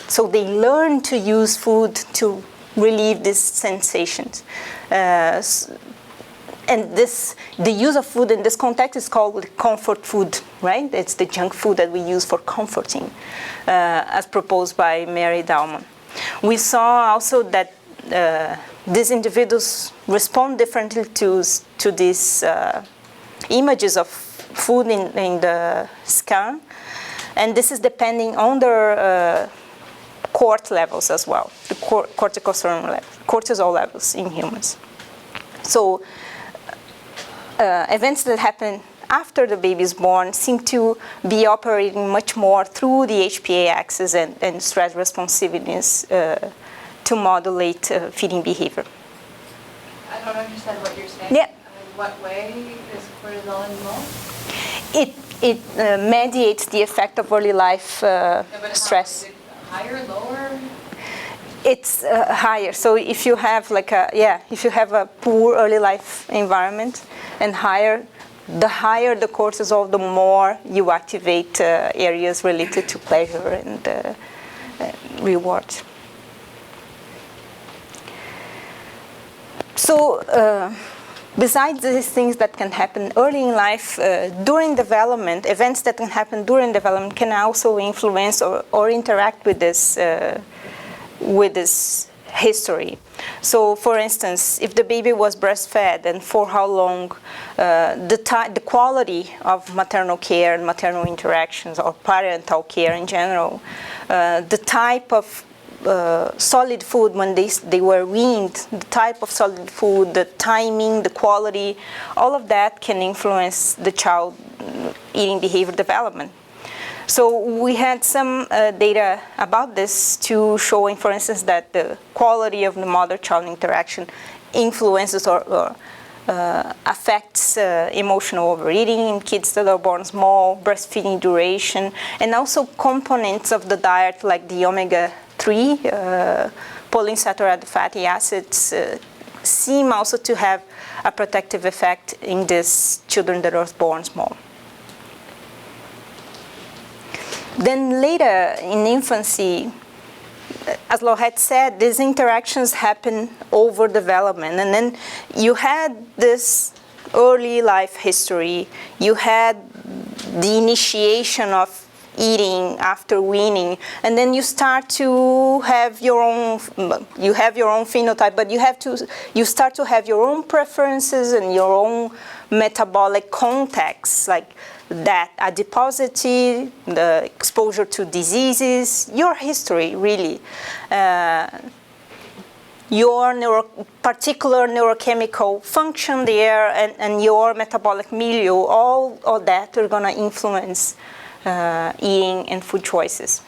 F: So they learn to use food to relieve these sensations. And the use of food in this context is called comfort food, right? It's the junk food that we use for comforting, as proposed by Mary Dahlman. We saw also that these individuals respond differently to these images of food in the scan, and this is depending on their cortisol levels as well, the cortisol levels in humans. So events that happen after the baby is born seem to be operating much more through the HPA axis and stress responsiveness to modulate feeding behavior.
G: I don't understand what you're saying.
F: Yeah.
G: In what way is cortisol involved?
F: It mediates the effect of early life stress.
G: Is it higher, lower?
F: It's higher. So if you have if you have a poor early life environment and the higher the cortisol, the more you activate areas related to pleasure and reward. So besides these things that can happen early in life, during development, events that can happen during development can also influence or interact with this history. So, for instance, if the baby was breastfed and for how long, the quality of maternal care and maternal interactions or parental care in general, the type of solid food when they were weaned, the type of solid food, the timing, the quality, all of that can influence the child eating behavior development. So we had some data about this to showing, for instance, that the quality of the mother-child interaction influences or affects emotional overeating in kids that are born small, breastfeeding duration, and also components of the diet like the omega-3 polyunsaturated fatty acids seem also to have a protective effect in these children that are born small. Then later in infancy, as Laurette said, these interactions happen over development. And then you had this early life history. You had the initiation of eating after weaning. And then you start to have your own phenotype, but you start to have your own preferences and your own metabolic context, like that adiposity, the exposure to diseases, your history really, your particular neurochemical function there, and your metabolic milieu, all that are going to influence eating and food choices.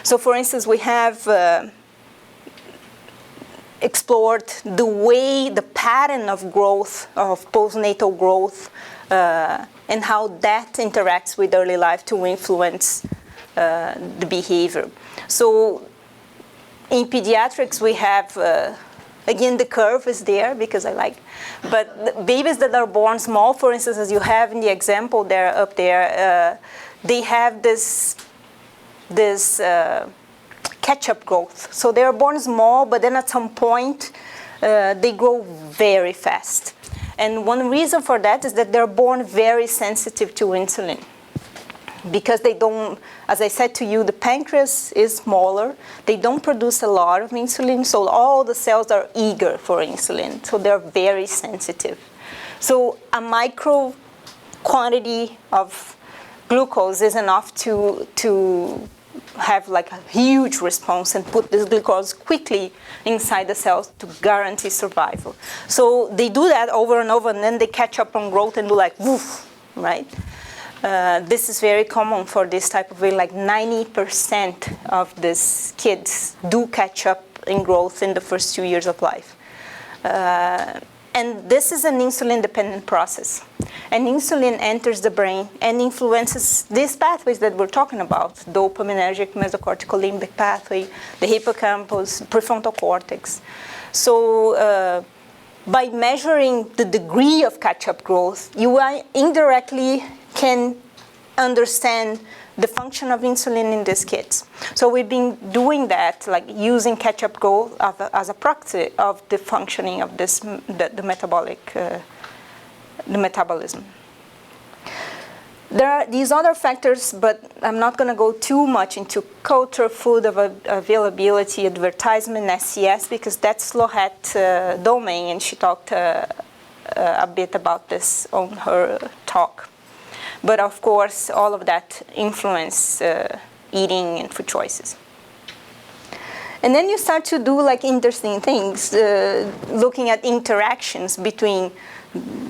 F: So for instance, we have explored the pattern of growth, of postnatal growth, and how that interacts with early life to influence the behavior. So in pediatrics, we have, again, the curve is there because I like, but the babies that are born small, for instance, as you have in the example there up there, they have this catch-up growth. So they are born small, but then at some point, they grow very fast. And one reason for that is that they're born very sensitive to insulin. Because they don't, as I said to you, the pancreas is smaller. They don't produce a lot of insulin, so all the cells are eager for insulin. So they're very sensitive. So a micro quantity of glucose is enough to have like a huge response and put this glucose quickly inside the cells to guarantee survival. So they do that over and over, and then they catch up on growth and do like woof, right? This is very common for this type of way. Like 90% of these kids do catch up in growth in the first 2 years of life. And this is an insulin-dependent process. And insulin enters the brain and influences these pathways that we're talking about, dopaminergic mesocortical limbic pathway, the hippocampus, prefrontal cortex. So by measuring the degree of catch-up growth, you indirectly can understand the function of insulin in these kids. So we've been doing that, like using catch-up growth as a proxy of the functioning of this, the metabolism. There are these other factors, but I'm not going to go too much into culture, food availability, advertisement, SCS, because that's Laurette's domain, and she talked a bit about this on her talk. But of course, all of that influence eating and food choices. And then you start to do like interesting things, looking at interactions between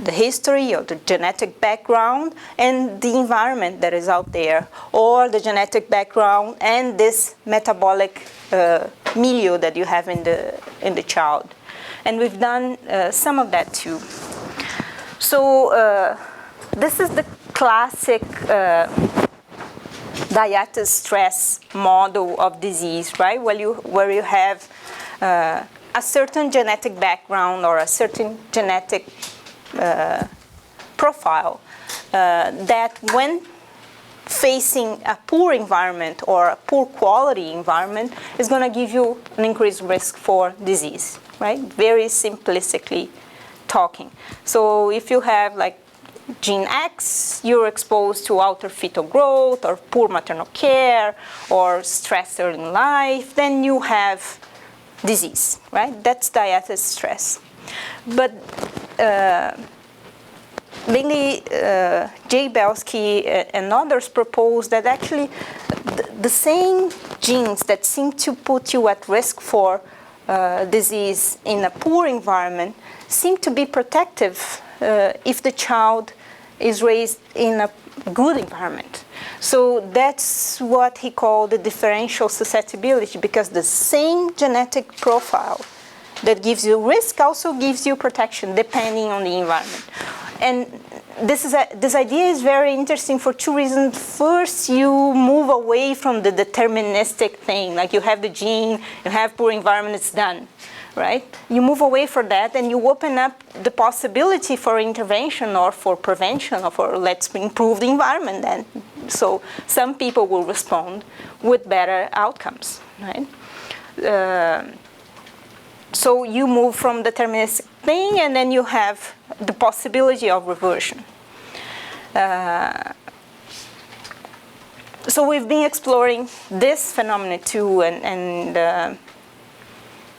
F: the history or the genetic background and the environment that is out there, or the genetic background and this metabolic milieu that you have in the child. And we've done some of that too. So this is the classic diabetes stress model of disease, right? Where you have a certain genetic background or a certain genetic profile that when facing a poor environment or a poor quality environment is going to give you an increased risk for disease, right? Very simplistically talking. So if you have like gene X, you're exposed to altered fetal growth or poor maternal care or stress early in life, then you have disease, right? That's diabetes stress. But mainly Jay Belsky and others propose that actually the same genes that seem to put you at risk for disease in a poor environment seem to be protective if the child is raised in a good environment. So that's what he called the differential susceptibility, because the same genetic profile that gives you risk also gives you protection depending on the environment. And this idea is very interesting for two reasons. First, you move away from the deterministic thing, like you have the gene, you have poor environment, it's done, right? You move away from that and you open up the possibility for intervention or for prevention or for let's improve the environment then. So some people will respond with better outcomes, right? So you move from deterministic thing and then you have the possibility of reversion. So we've been exploring this phenomenon too, and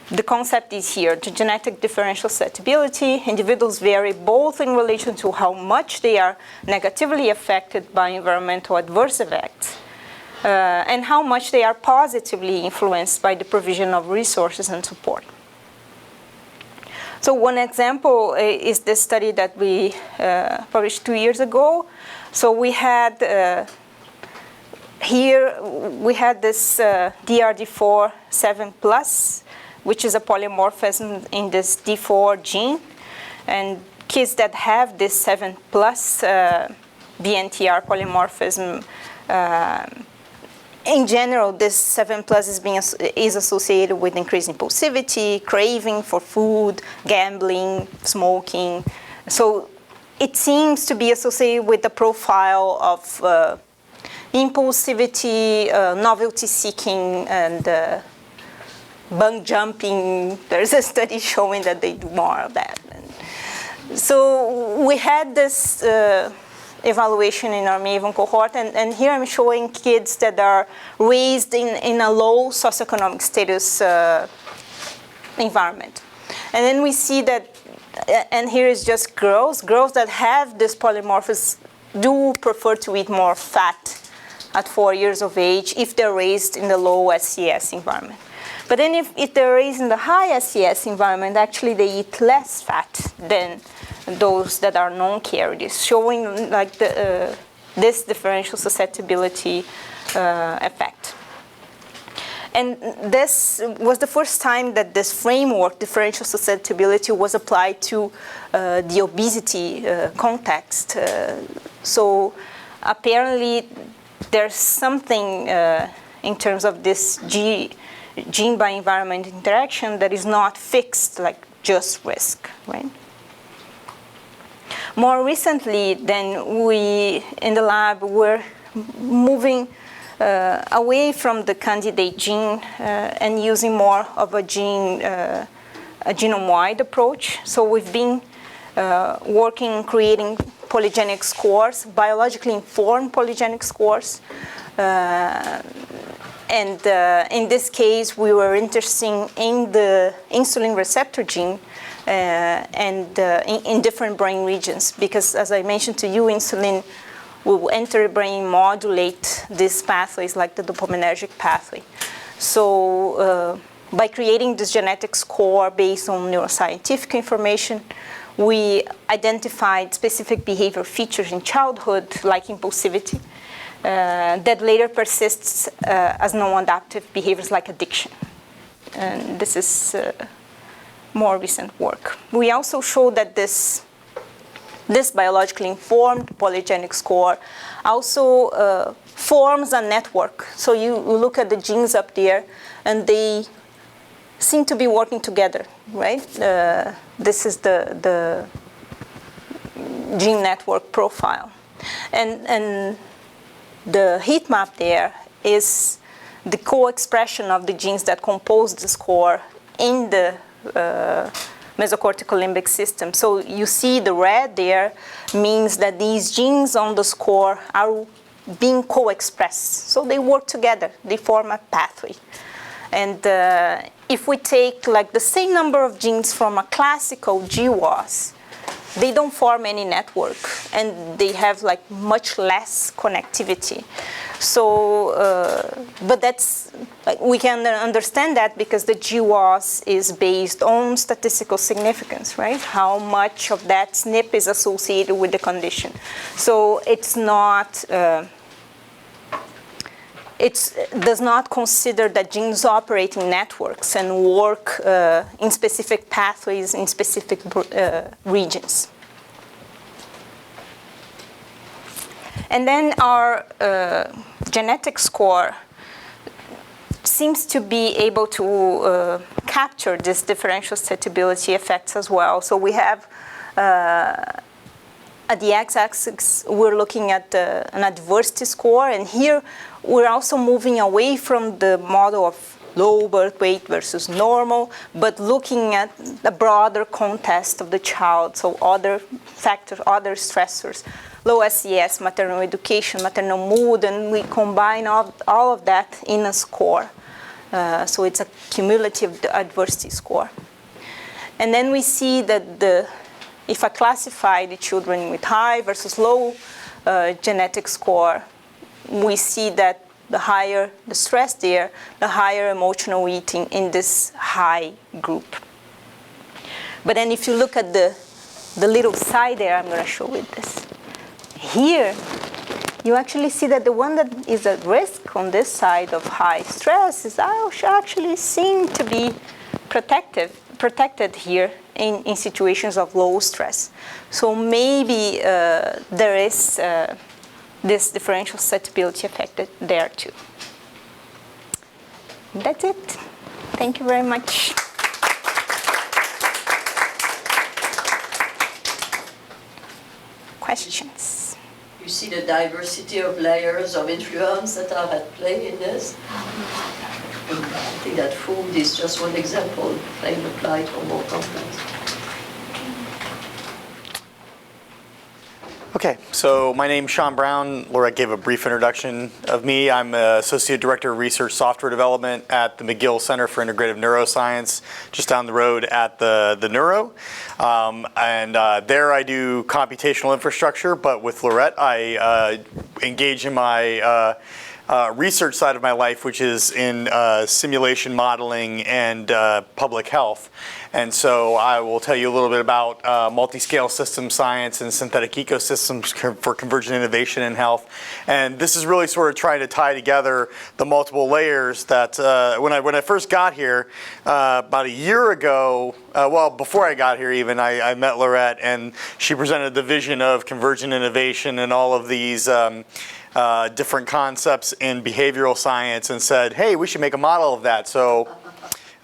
F: the concept is here, the genetic differential susceptibility. Individuals vary both in relation to how much they are negatively affected by environmental adverse effects and how much they are positively influenced by the provision of resources and support. So one example is this study that we published 2 years ago. So we had here we had this DRD4 7+, which is a polymorphism in this D4 gene, and kids that have this 7+ BNTR polymorphism. In general, this 7+ is associated with increased impulsivity, craving for food, gambling, smoking. So it seems to be associated with the profile of impulsivity, novelty seeking, and bungee jumping. There's a study showing that they do more of that. And so we had this evaluation in our Maven cohort, and here I'm showing kids that are raised in a low socioeconomic status environment. And then we see that, and here is just girls that have this polymorphism do prefer to eat more fat at 4 years of age if they're raised in the low SCS environment. But then if they're raised in the high SCS environment, actually they eat less fat than those that are non-carriers, showing like this differential susceptibility effect. And this was the first time that this framework, differential susceptibility, was applied to the obesity context. So apparently there's something in terms of this gene by environment interaction that is not fixed, like just risk, right? More recently, then we in the lab were moving away from the candidate gene and using more of a genome-wide approach. So we've been working, creating polygenic scores, biologically informed polygenic scores. And in this case, we were interested in the insulin receptor gene and in different brain regions, because as I mentioned to you, insulin will enter the brain, modulate these pathways like the dopaminergic pathway. So by creating this genetic score based on neuroscientific information, we identified specific behavior features in childhood, like impulsivity, that later persists as non-adaptive behaviors like addiction. And this is more recent work. We also showed that this biologically informed polygenic score also forms a network. So you look at the genes up there, and they seem to be working together, right? This is the gene network profile. And the heat map there is the co-expression of the genes that compose the score in the mesocortical limbic system. So you see the red there means that these genes on the score are being co-expressed. So they work together, they form a pathway. And if we take like the same number of genes from a classical GWAS, they don't form any network, and they have like much less connectivity. So, but that's, like, we can understand that because the GWAS is based on statistical significance, right? How much of that SNP is associated with the condition. So it's not, it does not consider that genes operate in networks and work in specific pathways in specific regions. And then our genetic score seems to be able to capture this differential susceptibility effects as well. So we have at the x-axis, we're looking at an adversity score, and here we're also moving away from the model of low birth weight versus normal, but looking at the broader context of the child, so other factors, other stressors, low SES, maternal education, maternal mood, and we combine all of that in a score. So it's a cumulative adversity score. And then we see that if I classify the children with high versus low genetic score, we see that the higher the stress there, the higher emotional eating in this high group. But then if you look at the little side there, I'm going to show it this. Here, you actually see that the one that is at risk on this side of high stress is actually seen to be protected here in situations of low stress. So maybe there is this differential susceptibility effect there too. That's it. Thank you very much. Questions?
A: You see the diversity of layers of influence that are at play in this. I think that food is just one example, plain applied or more complex.
H: Okay, so my name's Sean Brown. Laurette gave a brief introduction of me. I'm Associate Director of Research Software Development at the McGill Center for Integrative Neuroscience, just down the road at the Neuro. There I do computational infrastructure, but with Laurette I engage in my research side of my life, which is in simulation modeling and public health. And so I will tell you a little bit about multi-scale system science and synthetic ecosystems for convergent innovation in health. And this is really sort of trying to tie together the multiple layers that when I first got here about a year ago, well, before I got here even, I met Laurette, and she presented the vision of convergent innovation and all of these different concepts in behavioral science, and said, hey, we should make a model of that. So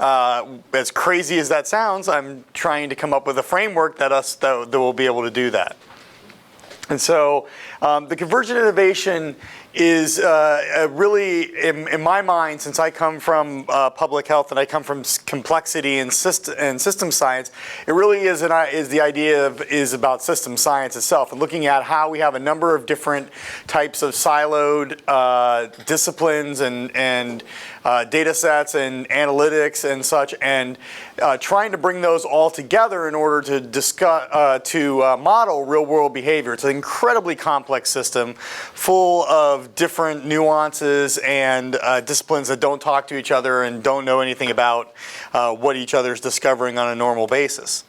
H: as crazy as that sounds, I'm trying to come up with a framework that will be able to do that. And so the convergent innovation is really, in my mind, since I come from public health and I come from complexity and system science, it really is the idea is about system science itself, and looking at how we have a number of different types of siloed disciplines and data sets and analytics and such, and trying to bring those all together in order to discuss, model real-world behavior. It's an incredibly complex system, full of different nuances and disciplines that don't talk to each other and don't know anything about what each other's discovering on a normal basis.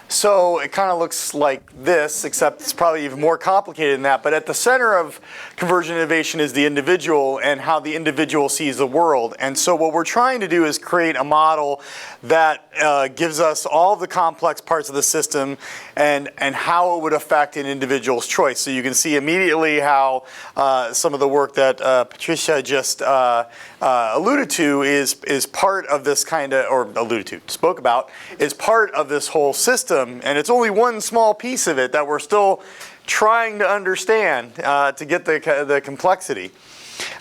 H: So it kind of looks like this, except it's probably even more complicated than that. But at the center of convergent innovation is the individual and how the individual sees the world. And so what we're trying to do is create a model that gives us all the complex parts of the system and how it would affect an individual's choice. So you can see immediately how some of the work that Patricia just alluded to is part of this kind of, or spoke about, is part of this whole system. And it's only one small piece of it that we're still trying to understand to get the complexity.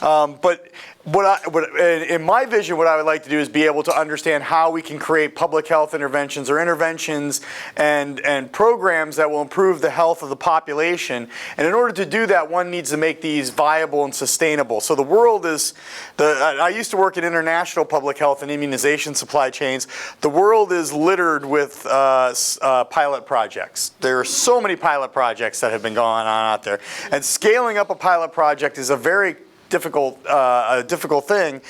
H: But in my vision, what I would like to do is be able to understand how we can create public health interventions or interventions and programs that will improve the health of the population. And in order to do that, one needs to make these viable and sustainable. So the world is, I used to work in international public health and immunization supply chains. The world is littered with pilot projects. There are so many pilot projects that have been going on out there. And scaling up a pilot project is a very difficult thing.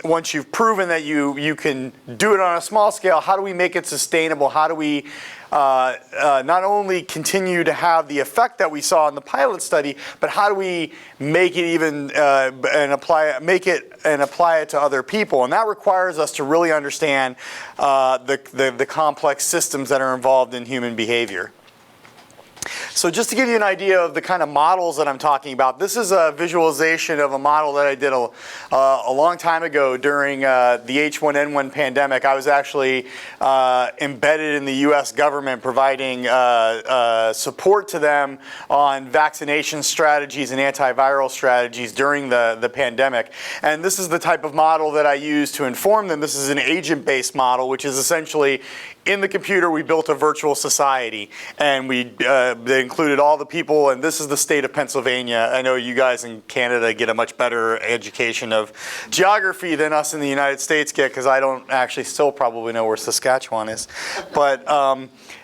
H: Once you've proven that you can do it on a small scale, how do we make it sustainable? How do we not only continue to have the effect that we saw in the pilot study, but how do we make it even and apply it to other people? And that requires us to really understand the complex systems that are involved in human behavior. So just to give you an idea of the kind of models that I'm talking about, this is a visualization of a model that I did a long time ago during the H1N1 pandemic. I was actually embedded in the US government, providing support to them on vaccination strategies and antiviral strategies during the pandemic. And this is the type of model that I use to inform them. This is an agent-based model, which is essentially, in the computer, we built a virtual society, and they included all the people, and this is the state of Pennsylvania. I know you guys in Canada get a much better education of geography than us in the United States get, because I don't actually still probably know where Saskatchewan is. But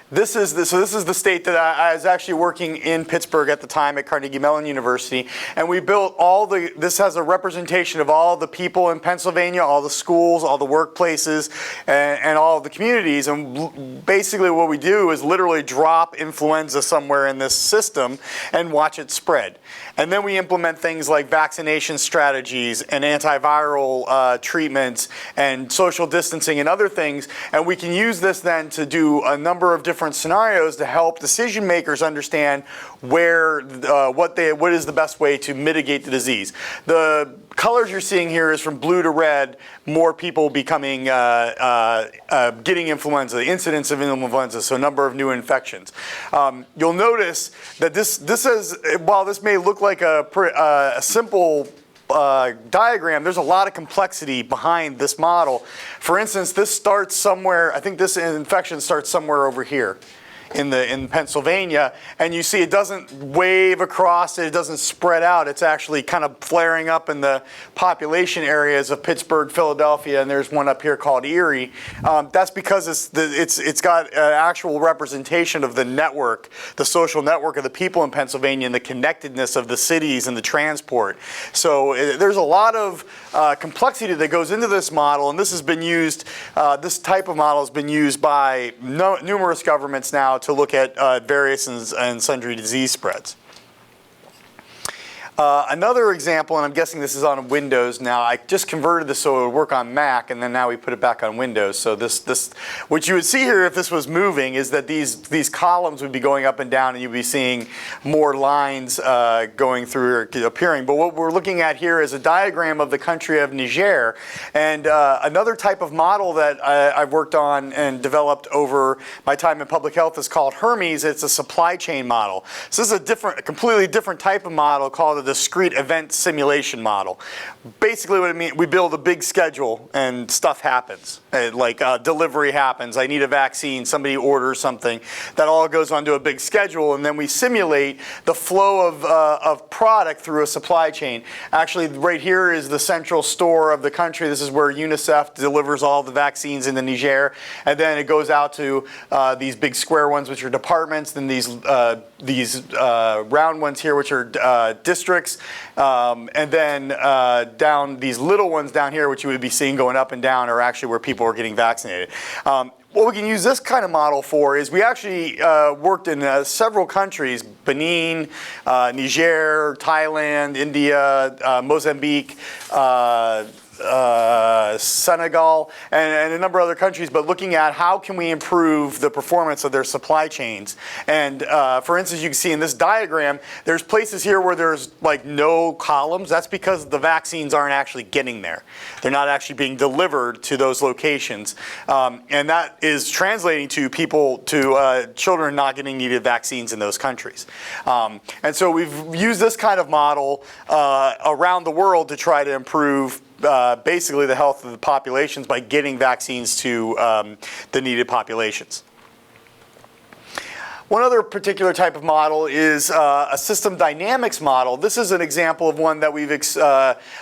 H: this is the state that I was actually working in Pittsburgh at the time at Carnegie Mellon University, and we built this has a representation of all the people in Pennsylvania, all the schools, all the workplaces, and all of the communities. And basically what we do is literally drop influenza somewhere in this system and watch it spread. And then we implement things like vaccination strategies and antiviral treatments and social distancing and other things, and we can use this then to do a number of different scenarios to help decision makers understand what is the best way to mitigate the disease. The colors you're seeing here is from blue to red, more people becoming getting influenza, the incidence of influenza, so number of new infections. You'll notice that this is, while this may look like a simple diagram, there's a lot of complexity behind this model. For instance, this starts somewhere, I think this infection starts somewhere over here. in Pennsylvania, and you see it doesn't wave across it doesn't spread out. It's actually kind of flaring up in the population areas of Pittsburgh, Philadelphia, and there's one up here called Erie. That's because it's got an actual representation of the network, the social network of the people in Pennsylvania, and the connectedness of the cities and the transport. So there's a lot of complexity that goes into this model, and this has been used, this type of model has been used by numerous governments now to look at various and sundry disease spreads. Another example, and I'm guessing this is on Windows now. I just converted this so it would work on Mac, and then now we put it back on Windows. So this, what you would see here if this was moving is that these columns would be going up and down, and you'd be seeing more lines going through or appearing. But what we're looking at here is a diagram of the country of Niger, and another type of model that I've worked on and developed over my time in public health is called Hermes. It's a supply chain model. So this is a completely different type of model called a discrete event simulation model. Basically what it means, we build a big schedule and stuff happens. Like delivery happens, I need a vaccine, somebody orders something. That all goes onto a big schedule, and then we simulate the flow of product through a supply chain. Actually, right here is the central store of the country. This is where UNICEF delivers all the vaccines into Niger, and then it goes out to these big square ones, which are departments, then these round ones here, which are districts, and then down these little ones down here, which you would be seeing going up and down, are actually where people are getting vaccinated. What we can use this kind of model for is we actually worked in several countries: Benin, Niger, Thailand, India, Mozambique, Senegal, and a number of other countries, but looking at how can we improve the performance of their supply chains. And for instance, you can see in this diagram, there's places here where there's like no columns. That's because the vaccines aren't actually getting there. They're not actually being delivered to those locations. And that is translating to children not getting needed vaccines in those countries. And so we've used this kind of model around the world to try to improve basically the health of the populations by getting vaccines to the needed populations. One other particular type of model is a system dynamics model. This is an example of one that we've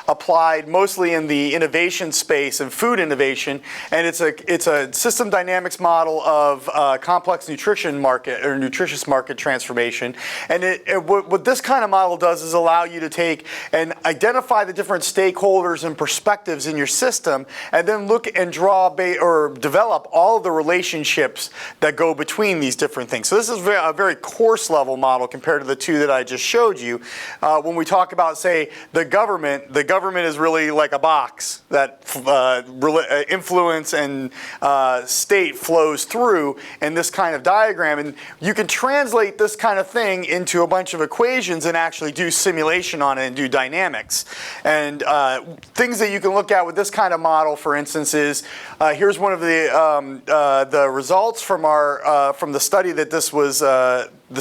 H: applied mostly in the innovation space and food innovation, and it's a system dynamics model of complex nutrition market or nutritious market transformation. And what this kind of model does is allow you to take and identify the different stakeholders and perspectives in your system, and then look and draw or develop all of the relationships that go between these different things. So this is a very coarse level model compared to the two that I just showed you. When we talk about, say, the government is really like a box that influence and state flows through in this kind of diagram. And you can translate this kind of thing into a bunch of equations and actually do simulation on it and do dynamics. And things that you can look at with this kind of model, for instance, is here's one of the results from the study that this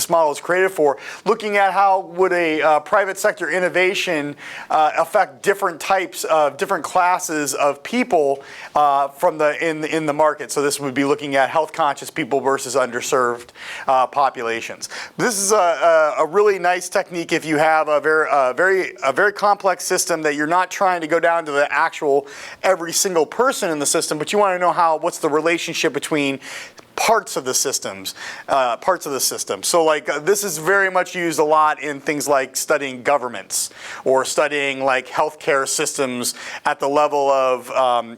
H: model is created for, looking at how would a private sector innovation affect different classes of people in the market. So this would be looking at health conscious people versus underserved populations. This is a really nice technique if you have a very complex system that you're not trying to go down to the actual every single person in the system, but you want to know what's the relationship between parts of the system. So like this is very much used a lot in things like studying governments or studying like healthcare systems at the level of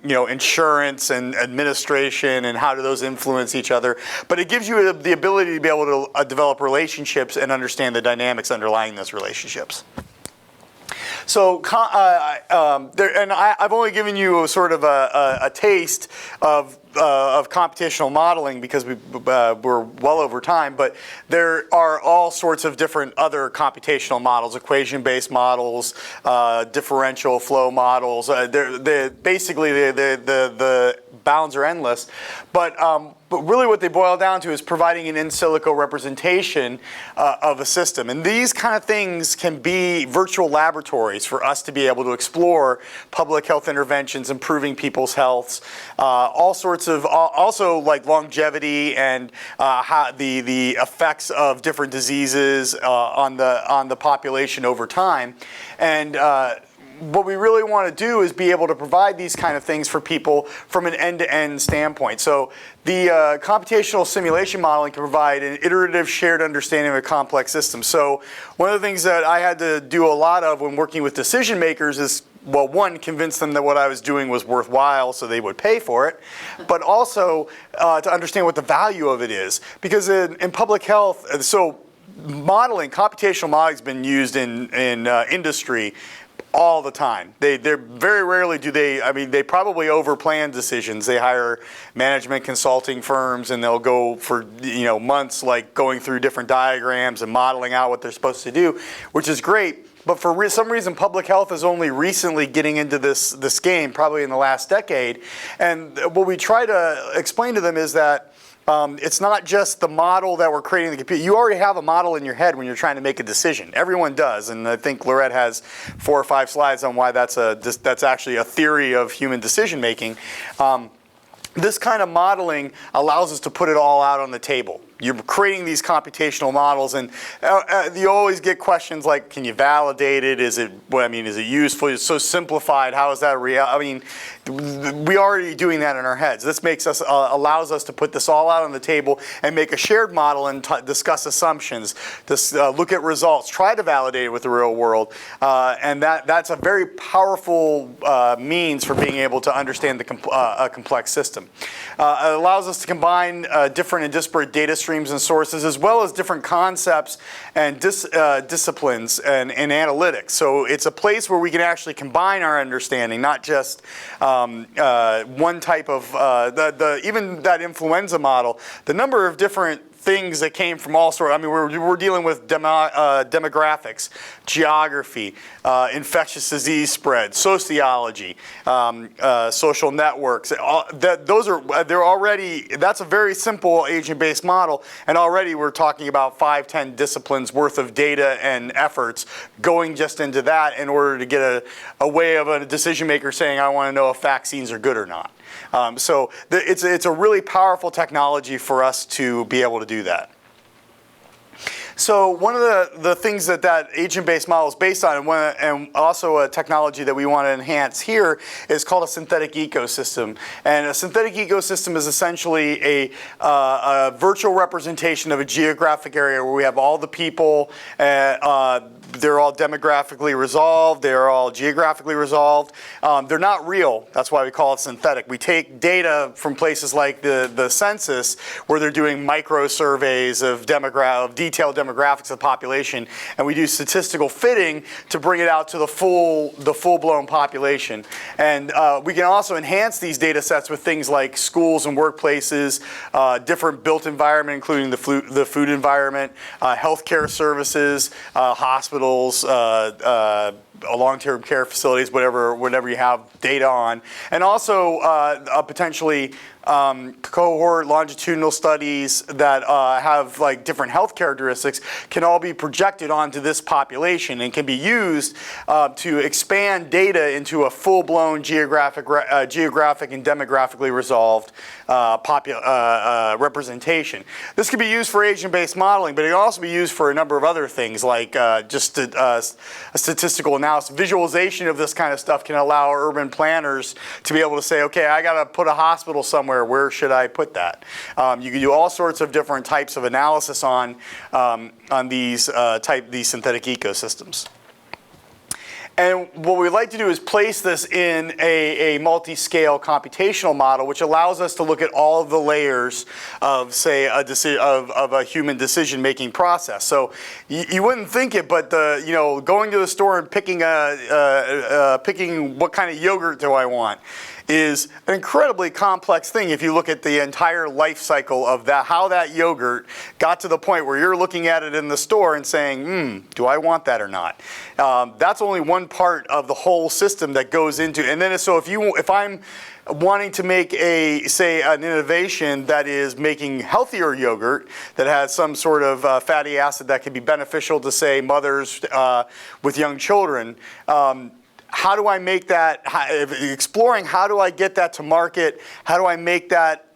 H: insurance and administration and how do those influence each other. But it gives you the ability to be able to develop relationships and understand the dynamics underlying those relationships. So, I've only given you a sort of a taste of computational modeling because we're well over time, but there are all sorts of different other computational models, equation-based models, differential flow models. Basically, the bounds are endless. But But really what they boil down to is providing an in silico representation of a system. And these kind of things can be virtual laboratories for us to be able to explore public health interventions, improving people's health, all sorts of, also like longevity and how the effects of different diseases on the population over time. And what we really want to do is be able to provide these kind of things for people from an end-to-end standpoint. So the computational simulation modeling can provide an iterative shared understanding of a complex system. So one of the things that I had to do a lot of when working with decision makers is, well, one, convince them that what I was doing was worthwhile so they would pay for it, but also to understand what the value of it is. Because in public health, so modeling, computational modeling has been used in industry all the time. They're very rarely do they, I mean, they probably overplan decisions. They hire management consulting firms and they'll go for, months like going through different diagrams and modeling out what they're supposed to do, which is great. But for some reason, public health is only recently getting into this game, probably in the last decade. And what we try to explain to them is that it's not just the model that we're creating in the computer. You already have a model in your head when you're trying to make a decision. Everyone does, and I think Laurette has 4 or 5 slides on why that's actually a theory of human decision making. This kind of modeling allows us to put it all out on the table. You're creating these computational models, and you always get questions like, "Can you validate it? Is it useful? It's so simplified. How is that real?" I mean, we're already doing that in our heads. This makes us allows us to put this all out on the table and make a shared model and discuss assumptions, look at results, try to validate it with the real world, and that's a very powerful means for being able to understand a complex system. It allows us to combine different and disparate data streams and sources, as well as different concepts and disciplines and analytics. So it's a place where we can actually combine our understanding, not just one type of, even that influenza model, the number of different things that came from all sorts. I mean, we're dealing with demographics, geography, infectious disease spread, sociology, social networks. That's a very simple agent-based model, and already we're talking about 5-10 disciplines worth of data and efforts going just into that in order to get a way of a decision maker saying, I want to know if vaccines are good or not. So it's a really powerful technology for us to be able to do that. So one of the things that agent-based model is based on, and also a technology that we want to enhance here, is called a synthetic ecosystem. And a synthetic ecosystem is essentially a virtual representation of a geographic area where we have all the people, they're all demographically resolved, they're all geographically resolved. They're not real, that's why we call it synthetic. We take data from places like the census, where they're doing micro surveys of detailed demographics of the population, and we do statistical fitting to bring it out to the full-blown population. And we can also enhance these data sets with things like schools and workplaces, different built environment, including the food environment, healthcare services, hospitals, long-term care facilities, whatever you have data on, and also potentially cohort longitudinal studies that have like different health characteristics can all be projected onto this population and can be used to expand data into a full-blown geographic and demographically resolved representation. This can be used for agent-based modeling, but it can also be used for a number of other things, like just a statistical analysis. Visualization of this kind of stuff can allow urban planners to be able to say, okay, I got to put a hospital somewhere. Where should I put that? You can do all sorts of different types of analysis on these synthetic ecosystems. And what we'd like to do is place this in a multi-scale computational model, which allows us to look at all of the layers of, say, of a human decision-making process. So you wouldn't think it, but going to the store and picking what kind of yogurt do I want is an incredibly complex thing if you look at the entire life cycle of how that yogurt got to the point where you're looking at it in the store and saying, do I want that or not? That's only one one part of the whole system that goes into, and then so if I'm wanting to make an innovation that is making healthier yogurt that has some sort of fatty acid that can be beneficial to, say, mothers with young children, how do I make that, exploring how do I get that to market, how do I make that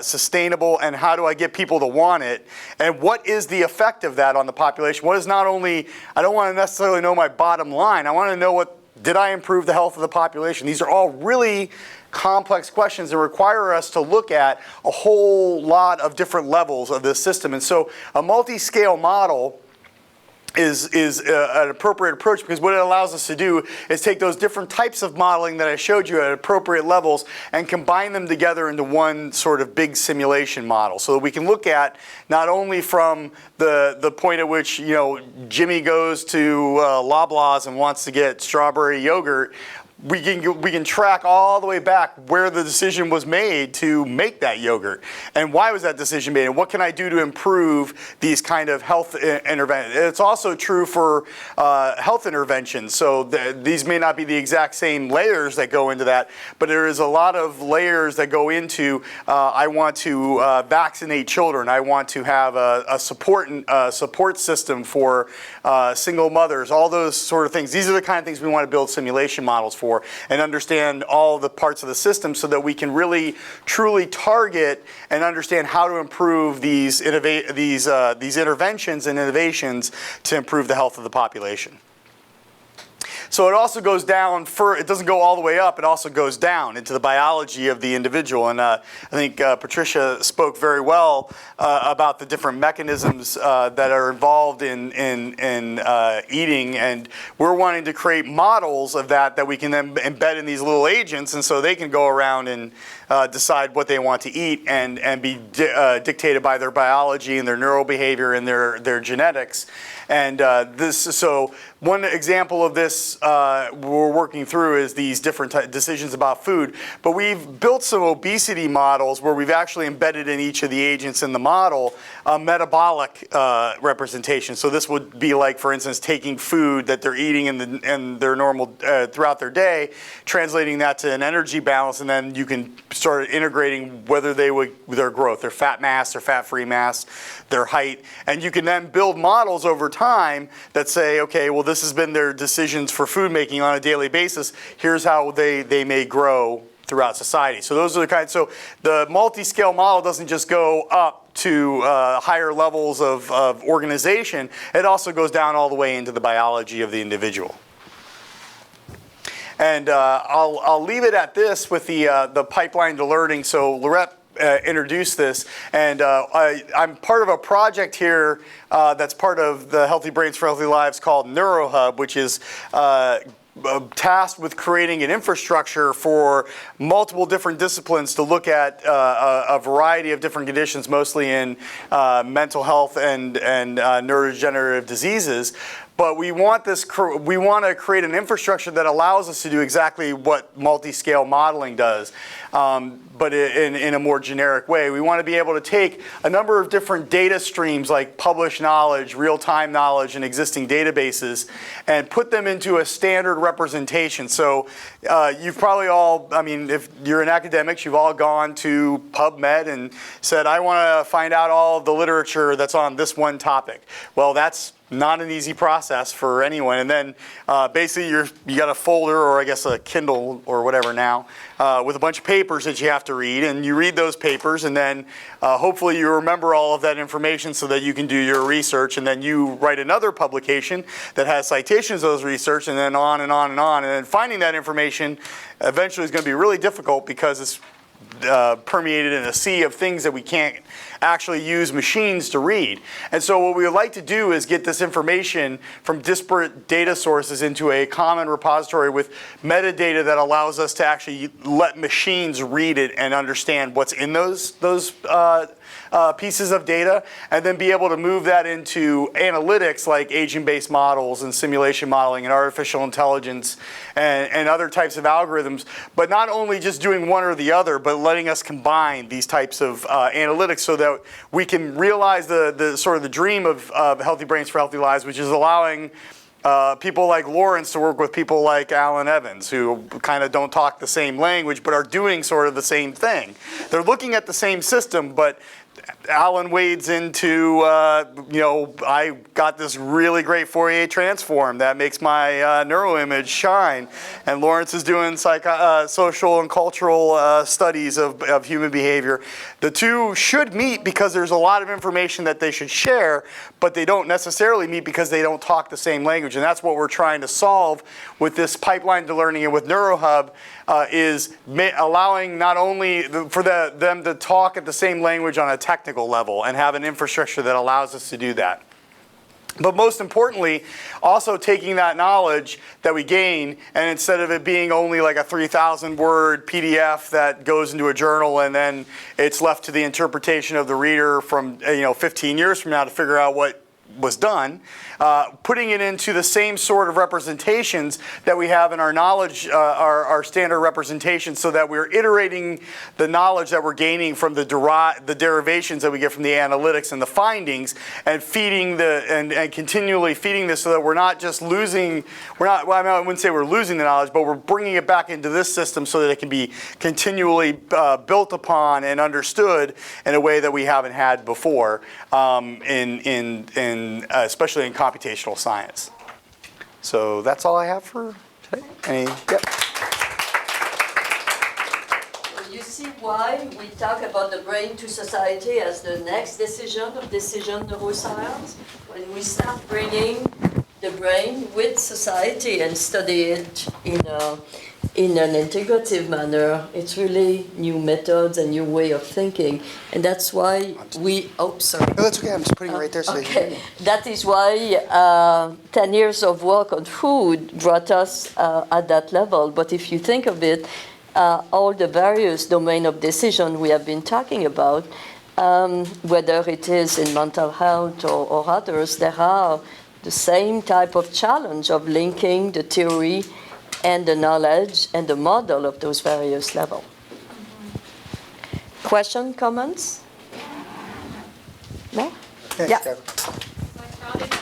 H: sustainable, and how do I get people to want it, and what is the effect of that on the population? What is not only, I don't want to necessarily know my bottom line, I want to know did I improve the health of the population? These are all really complex questions that require us to look at a whole lot of different levels of this system. And so a multi-scale model is an appropriate approach, because what it allows us to do is take those different types of modeling that I showed you at appropriate levels and combine them together into one sort of big simulation model, so that we can look at not only from the point at which Jimmy goes to Loblaws and wants to get strawberry yogurt. We can track all the way back where the decision was made to make that yogurt, and why was that decision made, and what can I do to improve these kind of health interventions. It's also true for health interventions. So these may not be the exact same layers that go into that, but there is a lot of layers that go into I want to vaccinate children. I want to have a support system for single mothers. All those sort of things. These are the kind of things we want to build simulation models for, and understand all the parts of the system, so that we can really truly target and understand how to improve these interventions and innovations to improve the health of the population. So it also goes down, it doesn't go all the way up, it also goes down into the biology of the individual. And I think Patricia spoke very well about the different mechanisms that are involved in eating. And we're wanting to create models of that we can then embed in these little agents, and so they can go around and decide what they want to eat and be dictated by their biology and their neurobehavior and their genetics. And so one example of this we're working through is these different decisions about food. But we've built some obesity models where we've actually embedded in each of the agents in the model a metabolic representation. So this would be like, for instance, taking food that they're eating in their normal throughout their day, translating that to an energy balance, and then you can start integrating whether their growth, their fat mass, their fat-free mass, their height, and you can then build models over time that say, okay, well, this has been their decisions for food making on a daily basis. Here's how they may grow throughout society. So those are the kinds. So the multi-scale model doesn't just go up to higher levels of organization. It also goes down all the way into the biology of the individual. And I'll leave it at this with the pipeline to learning. So Laurette introduced this, and I'm part of a project here that's part of the Healthy Brains for Healthy Lives called NeuroHub, which is tasked with creating an infrastructure for multiple different disciplines to look at a variety of different conditions, mostly in mental health and neurodegenerative diseases. But we want to create an infrastructure that allows us to do exactly what multi-scale modeling does, but in a more generic way. We want to be able to take a number of different data streams like published knowledge, real-time knowledge, and existing databases, and put them into a standard representation. So you've probably all, if you're in academics, you've all gone to PubMed and said, I want to find out all of the literature that's on this one topic. Well, that's not an easy process for anyone. And then basically you got a folder, or I guess a Kindle or whatever now, with a bunch of papers that you have to read, and you read those papers, and then hopefully you remember all of that information so that you can do your research, and then you write another publication that has citations of those research, and then on and on and on. And then finding that information eventually is going to be really difficult, because it's permeated in a sea of things that we can't actually use machines to read. And so what we would like to do is get this information from disparate data sources into a common repository with metadata that allows us to actually let machines read it and understand what's in those pieces of data, and then be able to move that into analytics like agent-based models and simulation modeling and artificial intelligence and other types of algorithms, but not only just doing one or the other, but letting us combine these types of analytics so that we can realize the sort of the dream of Healthy Brains for Healthy Lives, which is allowing people like Lawrence to work with people like Alan Evans, who kind of don't talk the same language but are doing sort of the same thing. They're looking at the same system, but Alan wades into, I got this really great Fourier transform that makes my neuroimage shine. And Lawrence is doing social and cultural studies of human behavior. The two should meet because there's a lot of information that they should share, but they don't necessarily meet because they don't talk the same language. And that's what we're trying to solve with this pipeline to learning and with NeuroHub, is allowing not only for them to talk at the same language on a technical level and have an infrastructure that allows us to do that. But most importantly, also taking that knowledge that we gain, and instead of it being only like a 3,000 word PDF that goes into a journal and then it's left to the interpretation of the reader from 15 years from now to figure out what was done, putting it into the same sort of representations that we have in our knowledge, our standard representations, so that we're iterating the knowledge that we're gaining from the derivations that we get from the analytics and the findings, and feeding and continually feeding this, so that we're not just losing. I wouldn't say we're losing the knowledge, but we're bringing it back into this system so that it can be continually built upon and understood in a way that we haven't had before, especially in computational science. So that's all I have for today.
A: You see why we talk about the brain to society as the next decision of decision neuroscience? When we start bringing the brain with society and study it in an integrative manner, it's really new methods and new way of thinking. And that's why sorry.
I: No, that's okay. I'm just putting it right there so
A: Okay. That is why 10 years of work on food brought us at that level. But if you think of it, all the various domain of decision we have been talking about, whether it is in mental health or others, there are the same type of challenge of linking the theory and the knowledge and the model of those various levels. Question, comments? No? Yeah.
G: I found it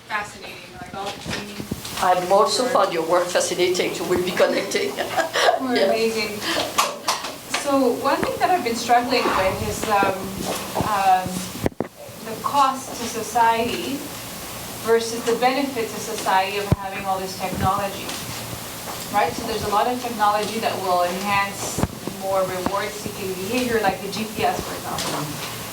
G: fascinating, like all the training.
A: I've also found your work fascinating, so we'll be connecting.
G: Were amazing. So one thing that I've been struggling with is the cost to society versus the benefit to society of having all this technology. Right, so there's a lot of technology that will enhance more reward-seeking behavior, like the GPS, for example.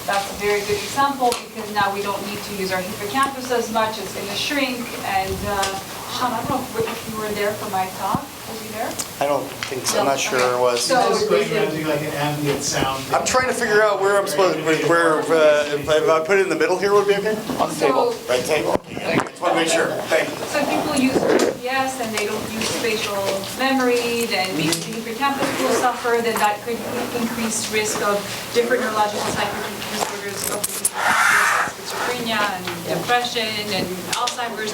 G: That's a very good example because now we don't need to use our hippocampus as much. It's going to shrink. And Sean, I don't know if you were there for my talk. Was you there?
H: I don't think so. I'm not sure it was.
G: So
J: Just going around doing like an ambient sound.
H: I'm trying to figure out where I'm supposed to, if I put it in the middle here, would be okay? On the table, right table. Just want to make sure. Thank you.
G: So people use GPS and they don't use spatial memory, then maybe the hippocampus will suffer, then that could increase risk of different neurological psychiatric disorders of the hippocampus, schizophrenia and depression and Alzheimer's.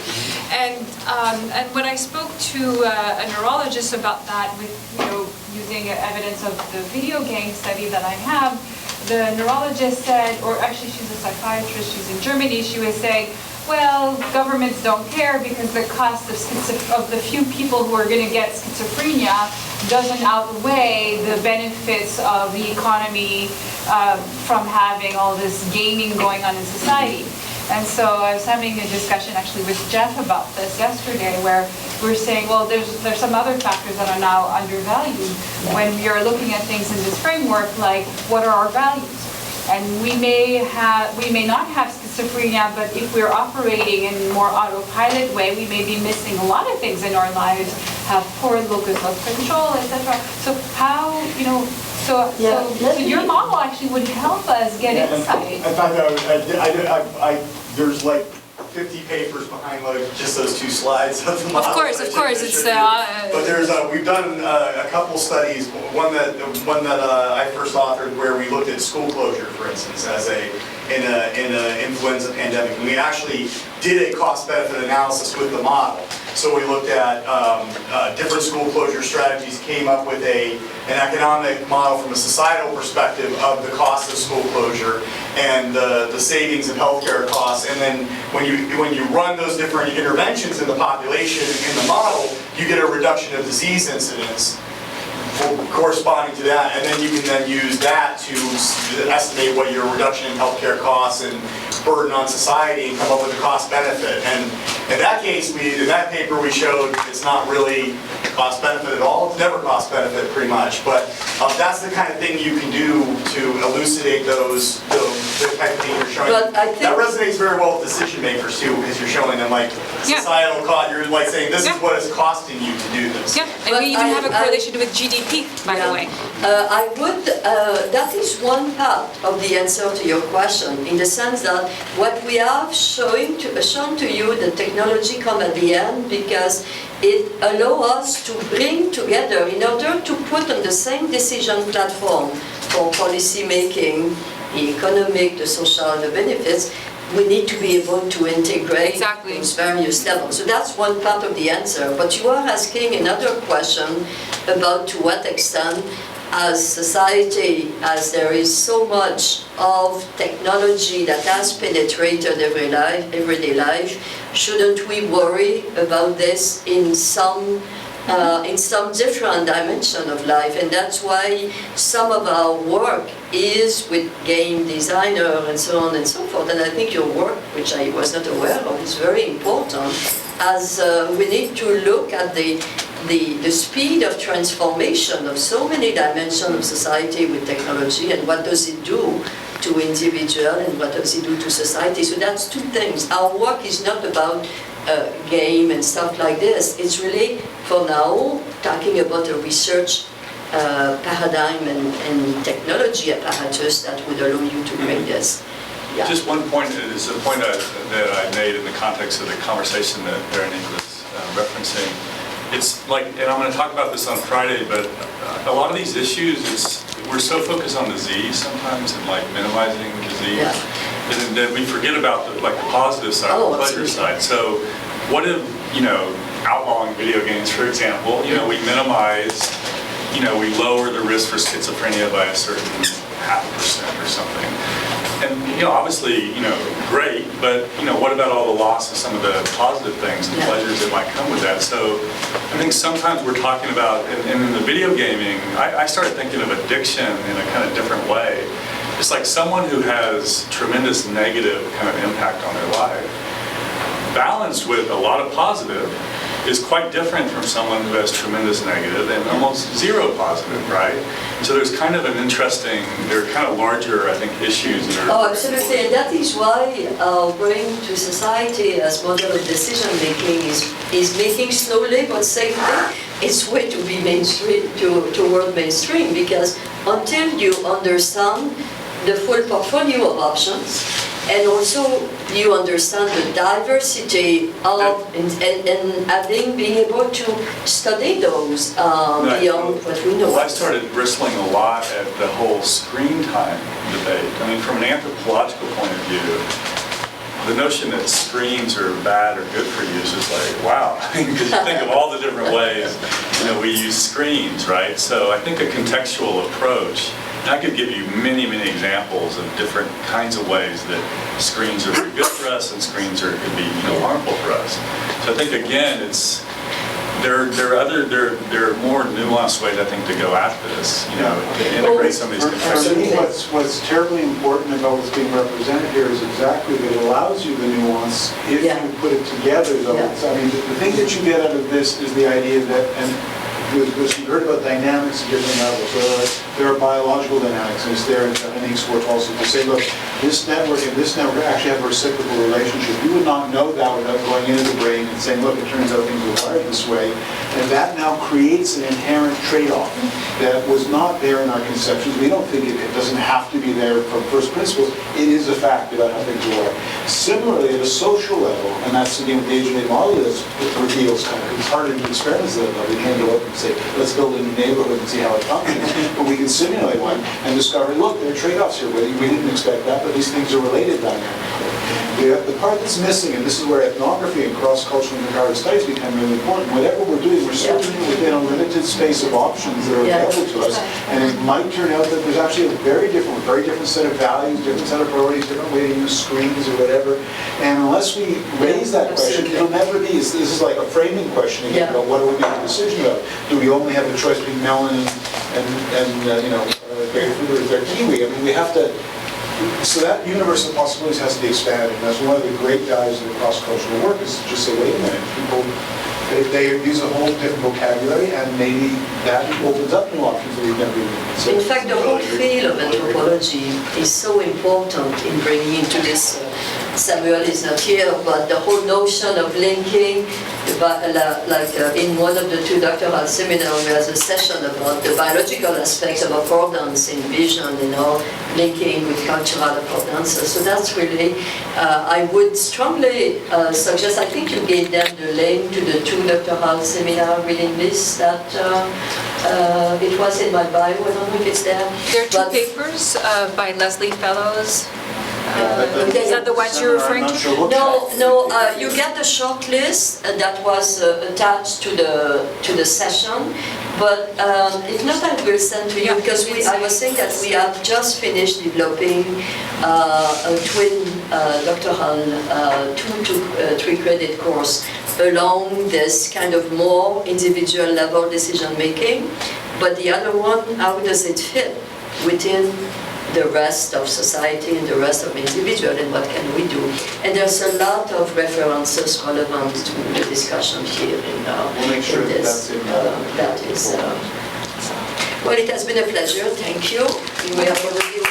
G: And when I spoke to a neurologist about that with, using evidence of the video game study that I have, the neurologist said, or actually she's a psychiatrist, she's in Germany, she was saying, well, governments don't care because the cost of the few people who are going to get schizophrenia doesn't outweigh the benefits of the economy from having all this gaming going on in society. And so I was having a discussion actually with Jeff about this yesterday, where we're saying, well, there's some other factors that are now undervalued when we are looking at things in this framework, like what are our values? And we may not have schizophrenia, but if we're operating in a more autopilot way, we may be missing a lot of things in our lives, have poor locus of control, etc. So how, so your model actually would help us get insight.
H: I thought that there's like 50 papers behind just those two slides of the model.
G: Of course, it's
H: but there's we've done a couple studies. One that I first authored where we looked at school closure, for instance, as in an influenza pandemic. And we actually did a cost-benefit analysis with the model. So we looked at different school closure strategies, came up with an economic model from a societal perspective of the cost of school closure and the savings of healthcare costs. And then when you run those different interventions in the population in the model, you get a reduction of disease incidence corresponding to that, and then you can then use that to estimate what your reduction in healthcare costs and burden on society and come up with a cost benefit. And in that case, in that paper we showed it's not really cost benefit at all. It's never cost benefit pretty much, but that's the kind of thing you can do to elucidate the type of thing you're showing. That resonates very well with decision makers too, because you're showing them like societal cost. You're like saying this is what it's costing you to do this.
G: Yeah, and we even have a correlation with GDP, by the way.
A: I would, that is one part of the answer to your question, in the sense that what we have shown to you, the technology come at the end because it allows us to bring together, in order to put on the same decision platform for policy making, the economic, the social, the benefits, we need to be able to integrate those various levels. So that's one part of the answer. But you are asking another question about to what extent, as society, as there is so much of technology that has penetrated everyday life, shouldn't we worry about this in some different dimension of life? And that's why some of our work is with game designer and so on and so forth. And I think your work, which I was not aware of, is very important, as we need to look at the speed of transformation of so many dimensions of society with technology, and what does it do to individual and what does it do to society. So that's two things. Our work is not about game and stuff like this. It's really, for now, talking about a research paradigm and technology apparatus that would allow you to make this. Yeah.
B: Just one point is the point that I made in the context of the conversation that Veronique was referencing. It's like, and I'm going to talk about this on Friday, but a lot of these issues, we're so focused on disease sometimes and like minimizing disease, and then we forget about the positive side, the pleasure side. So what if, outlawing video games, for example, we minimize, we lower the risk for schizophrenia by a certain 0.5% or something. And, obviously, great, but, what about all the loss of some of the positive things and pleasures that might come with that? So I think sometimes we're talking about, and in the video gaming, I started thinking of addiction in a kind of different way. It's like someone who has tremendous negative kind of impact on their life, balanced with a lot of positive, is quite different from someone who has tremendous negative and almost zero positive, right? So there's kind of an interesting, there are kind of larger, I think, issues that are...
A: Oh, absolutely, and that is why our brain to society as model of decision making is making slowly but safely its way to be mainstream, toward mainstream, because until you understand the full portfolio of options, and also you understand the diversity of and being able to study those beyond what we know.
B: Well, I started bristling a lot at the whole screen time debate. I mean, from an anthropological point of view, the notion that screens are bad or good for you is just like, wow. Because you think of all the different ways, we use screens, right? So I think a contextual approach, and I could give you many, many examples of different kinds of ways that screens are very good for us and screens could be, harmful for us. So I think again, there are more nuanced ways, I think, to go at this, to integrate some of these contextual.
J: What's terribly important about what's being represented here is exactly that it allows you the nuance if you put it together, though. I mean, the thing that you get out of this is the idea that, and you heard about dynamics at different levels. There are biological dynamics, and it's there in e-sports also to say, look, this network and this network actually have a reciprocal relationship. You would not know that without going into the brain and saying, look, it turns out things are wired this way. And that now creates an inherent trade-off that was not there in our conceptions. We don't think it doesn't have to be there from first principles. It is a fact about how things work. Similarly, at a social level, and that's again what the age-related model is, it reveals kind of, it's harder to do experiments at that level. We can't go up and say, let's build a new neighborhood and see how it functions. But we can simulate one and discover, look, there are trade-offs here. We didn't expect that, but these things are related dynamically. The part that's missing, and this is where ethnography and cross-cultural and comparative studies become really important. Whatever we're doing, we're certainly within a limited space of options that are available to us. And it might turn out that there's actually a very different set of values, different set of priorities, different way to use screens or whatever. And unless we raise that question, it'll never be. This is like a framing question again about what do we make a decision about? Do we only have the choice between melon and grapefruit, or is there kiwi? I mean, we have to. So that universe of possibilities has to be expanded. And that's one of the great values of the cross-cultural work, is to just say, wait a minute, people, they use a whole different vocabulary, and maybe that opens up new options that we've never even considered.
A: In fact, the whole field of anthropology is so important in bringing into this. Samuel is not here, but the whole notion of linking, in one of the two doctoral seminars, we had a session about the biological aspects of accordance in vision, linking with cultural accordance. So that's really, I would strongly suggest, I think you gave them the link to the two doctoral seminar reading lists that it was in my bio, I don't know if it's there.
G: There are two papers by Leslie Fellows. Is that the ones you're referring to?
A: No, you get the short list that was attached to the session, but if not, I will send to you, because I was saying that we have just finished developing a twin doctoral 2 to 3 credit course along this kind of more individual level decision making, but the other one, how does it fit within the rest of society and the rest of individual, and what can we do? And there's a lot of references relevant to the discussion here
J: we'll make sure
A: in this.
J: That
A: well, it has been a pleasure. Thank you. We have already